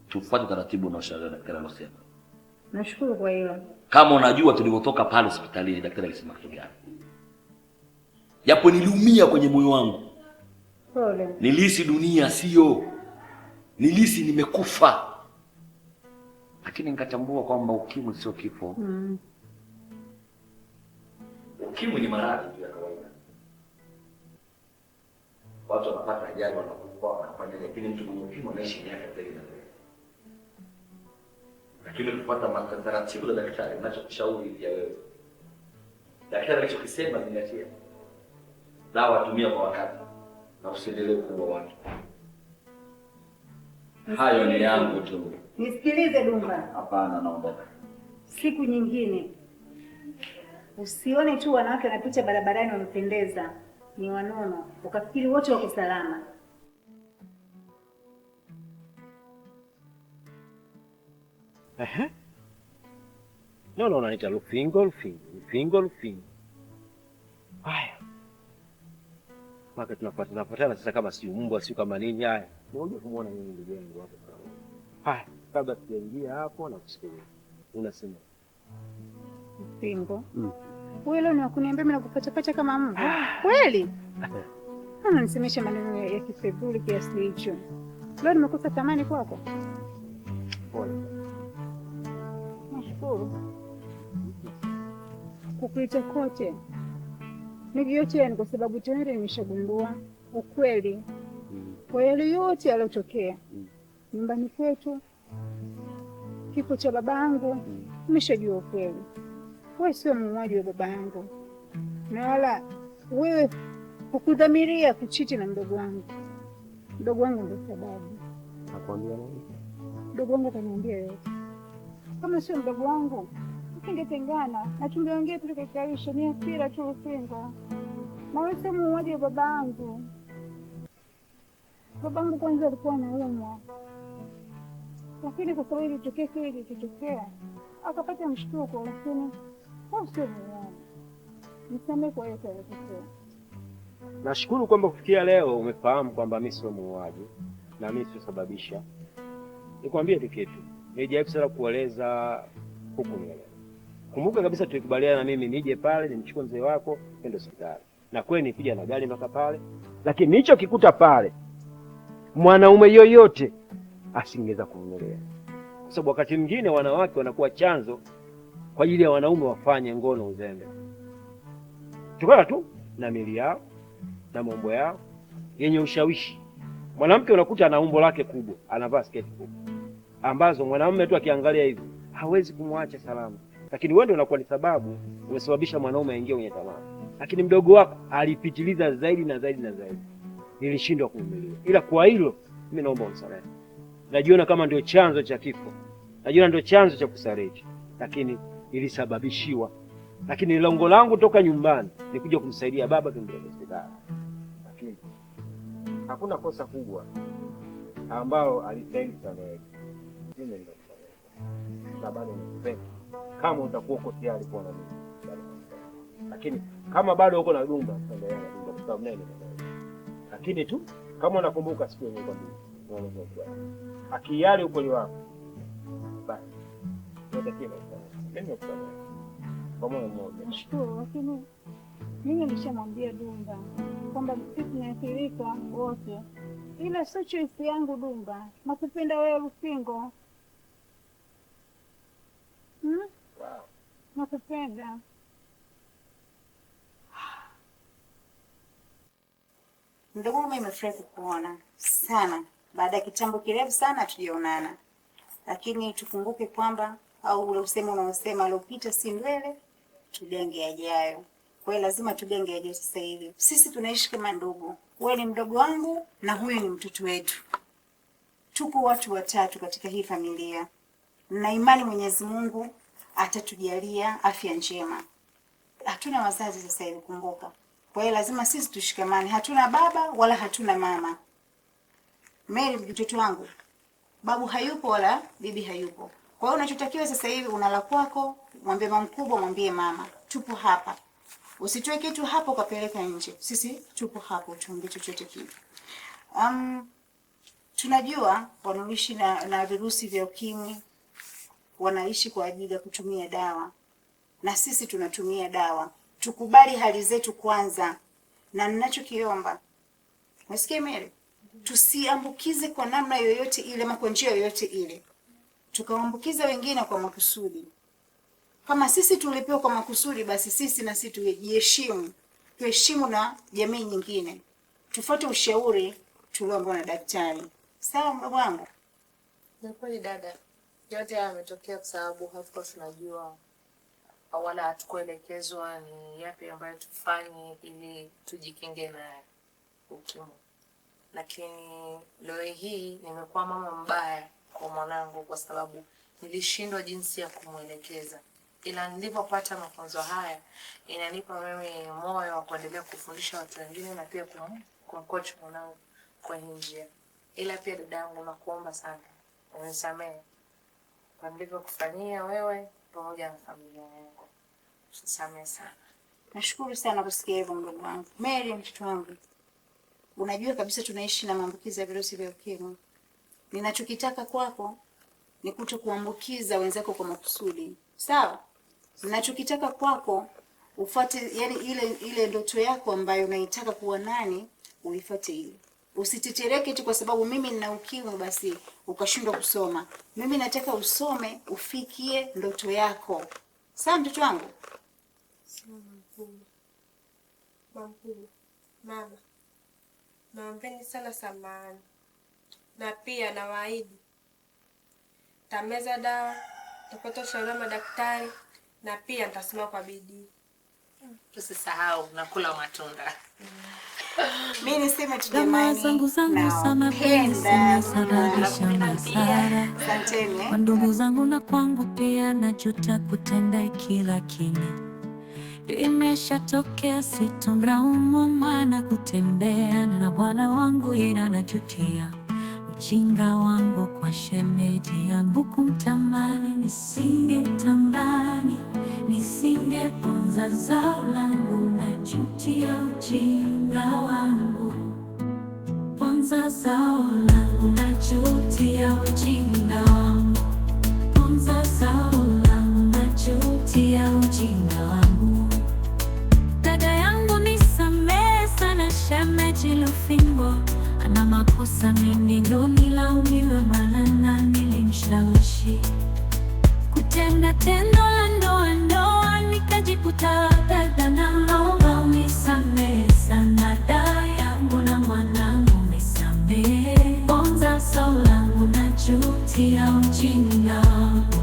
Tufuate taratibu na ushauri wa daktari alosema. Nashukuru kwa hilo. Kama unajua tulivyotoka pale hospitalini daktari alisema kitu gani? Japo niliumia kwenye moyo wangu. Pole. Nilihisi dunia sio. Nilihisi nimekufa. Lakini nikatambua kwamba ukimwi sio kifo. Ukimwi ni maradhi tu ya kawaida. Watu wanapata ajali wanakufa. kwa kufanya, lakini mtu mwenye ukimwi anaishi miaka zaidi na zaidi. Lakini kupata taratibu za daktari, ninachokushauri pia wewe, daktari alichokisema zingatia. Dawa tumia kwa wakati na usiendelee kuua watu. Hayo ni yangu tu. Nisikilize Dumba. Hapana, naondoka. Siku nyingine usione tu wanawake wanapita barabarani wamependeza, ni wanono, ukafikiri wote wako salama. No, unaniita Lufingo. Haya. Maka tunapatana sasa kama si mbwa si kama nini haya. Niombe kumuona mimi ndugu yangu hapo. Haya, kabla tujaingia hapo na kusikiliza. Unasema Lufingo. Wewe leo ni kuniambia mimi nakupata kama mbwa. Kweli? Nisemesha maneno ya kifebuli kiasi hicho. Leo nimekosa thamani kwako. Pole. Nashukuru. Kukuita kote mimi yote ni kwa sababu tayari nimeshagundua ukweli kwa yale yote yaliyotokea nyumbani kwetu, kifo cha babangu. Nimeshajua ukweli. Wewe sio muuaji wa babangu, na wala wewe hukudhamiria kuchiti na mdogo wangu. Mdogo wangu ndio sababu. Nakwambia nini? Mdogo wangu kaniambia yote. Kama sio mdogo wangu tungetengana na tungeongea tukakaisha. Ni hasira tu Lufingo. Na wewe sio muuaji wa babangu. Babangu kwanza alikuwa anaumwa, lakini kwa sababu ilitokea kile kilichotokea akapata mshtuko, lakini wewe sio muuaji. Nisamehe kwa yote yaliyotokea. Nashukuru kwamba kufikia leo umefahamu kwamba mimi sio muuaji na mimi sio sababisha. Nikwambie tu kitu. Nijaribu sana kueleza huku nielewe. Kumbuka kabisa tulikubaliana na mimi nije pale nimchukue mzee wako twende hospitali. Na kweli nipija na gari mpaka pale. Lakini nicho kikuta pale mwanaume yoyote asingeweza kuvumilia. Kwa sababu wakati mwingine wanawake wanakuwa chanzo kwa ajili ya wanaume wafanye ngono uzembe. Tukana tu na mili yao na mambo yao yenye ushawishi. Mwanamke unakuta ana umbo lake kubwa, anavaa sketi kubwa, ambazo mwanamume tu akiangalia hivi hawezi kumwacha salama. Lakini wewe ndio unakuwa ni sababu umesababisha mwanaume aingie kwenye tamaa. Lakini mdogo wako alipitiliza zaidi na zaidi na zaidi. Nilishindwa kuvumilia. Ila kwa hilo mimi naomba unisamehe. Najiona kama ndio chanzo cha kifo. Najiona ndio chanzo cha kufariki. Lakini ilisababishiwa. Lakini lengo langu toka nyumbani ni kuja kumsaidia baba kumpeleka hospitali. Lakini hakuna kosa kubwa ambalo alistahili kusamehe. Mimi ndio na bado nakupenda. Kama utakuwa uko tayari kuwa na mimi. Lakini kama bado uko na Dumba, endelea na Dumba kwa sababu nini? Lakini tu kama unakumbuka siku ile kwa Dumba. Akiyali ukweli wako. Basi. Ndio kile. Mimi nakupenda. Kama mmoja. Nashukuru, lakini mimi nilishamwambia Dumba kwamba sisi tunaathirika wote. Ila sio choice yangu Dumba. Nakupenda wewe Lufingo. Nakupenda. Ndugu wangu, nimefurahi kukuona sana. Baada ya kitambo kirefu sana hatujaonana. Lakini tukumbuke kwamba au ule usemo unaosema alopita si ndwele, tujenge yajayo. Kwa hiyo lazima tujenge yajayo sasa hivi. Sisi tunaishi kama ndugu. Wewe ni mdogo wangu na huyu ni mtoto wetu. Tuko watu watatu katika hii familia. Na imani Mwenyezi Mungu atatujalia afya njema. Hatuna wazazi sasa hivi, kumbuka. Kwa hiyo lazima sisi tushikamane. Hatuna baba wala hatuna mama. Mary mtoto wangu, babu hayupo wala bibi hayupo. Kwa hiyo unachotakiwa sasa hivi unala kwako, mwambie mama mkubwa, mwambie mama, tupo hapa. Usitoe kitu hapo kapeleka nje. Sisi tupo hapo, tuombe chochote kile. Tunajua wanaishi na virusi vya ukimwi, wanaishi kwa ajili ya kutumia dawa. Na sisi tunatumia dawa. Tukubali hali zetu kwanza. Na ninachokiomba, unasikia Mary? Tusiambukize kwa namna yoyote ile, kwa njia yoyote ile. Tukaambukiza wengine kwa makusudi. Kama sisi tulipewa kwa makusudi, basi sisi na sisi tujiheshimu. Tuheshimu na jamii nyingine. Tufuate ushauri tulioambiwa na daktari. Sawa mdogo wangu? Ni kweli dada, yote haya yametokea kwa sababu hatukuwa tunajua wala hatukuelekezwa ni yapi ambayo tufanye ili tujikinge na ukimwi. Lakini leo hii nimekuwa mama mbaya kwa mwanangu kwa sababu nilishindwa jinsi ya kumwelekeza. Ila nilipopata mafunzo haya inanipa mimi moyo wa kuendelea kufundisha watu wengine na pia kumcoach mwanangu kwa njia. Ila pia dadangu, nakuomba sana unisamehe kwa nilivyokufanyia wewe pamoja na familia yako. Unisamehe sana. Nashukuru sana kusikia hivyo mdogo wangu. Mary, mtoto wangu, unajua kabisa tunaishi na maambukizi ya virusi vya ukimwi. Ninachokitaka kwako ni kutokuambukiza wenzako kwa makusudi. Sawa? Ninachokitaka kwako ufuate, yani ile ndoto yako ambayo unaitaka kuwa nani, uifuate ile. Usitetereke tu kwa sababu mimi nina ukimwi basi ukashindwa kusoma. Mimi nataka usome ufikie ndoto yako. Sawa mtoto wangu? Mama, naombeni sana samahani. Na pia nawaahidi tameza dawa, nipata ushauri wa madaktari na pia nitasoma kwa bidii. Usisahau nakula matunda. Mimi niseme tu jamani, napenda asanteni kwa ndugu zangu na kwangu pia, najuta kutenda kila kimya. Imeshatokea, sitomlaumu mwana kutembea na bwana wangu, ila najutia ujinga wangu kwa shemeji yangu kumtamani. Nisingetamani, nisingeponza zao langu, najutia ujinga wangu. Ponza zao langu, najutia ujinga wangu. Ponza zao langu, najutia ujinga wangu. Dada yangu nisamehe sana, shemeji Lufingo ana makosa, mimi ndo nilaumiwe, maana nilimshawishi kutenda tendo la ndoa nikajikuta dada. Naomba unisamehe sana dada yangu na mwanangu, nisamehe. Ponza zao langu, najutia ujinga wangu.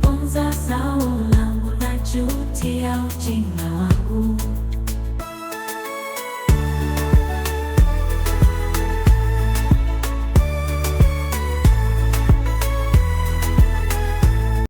Ponza zao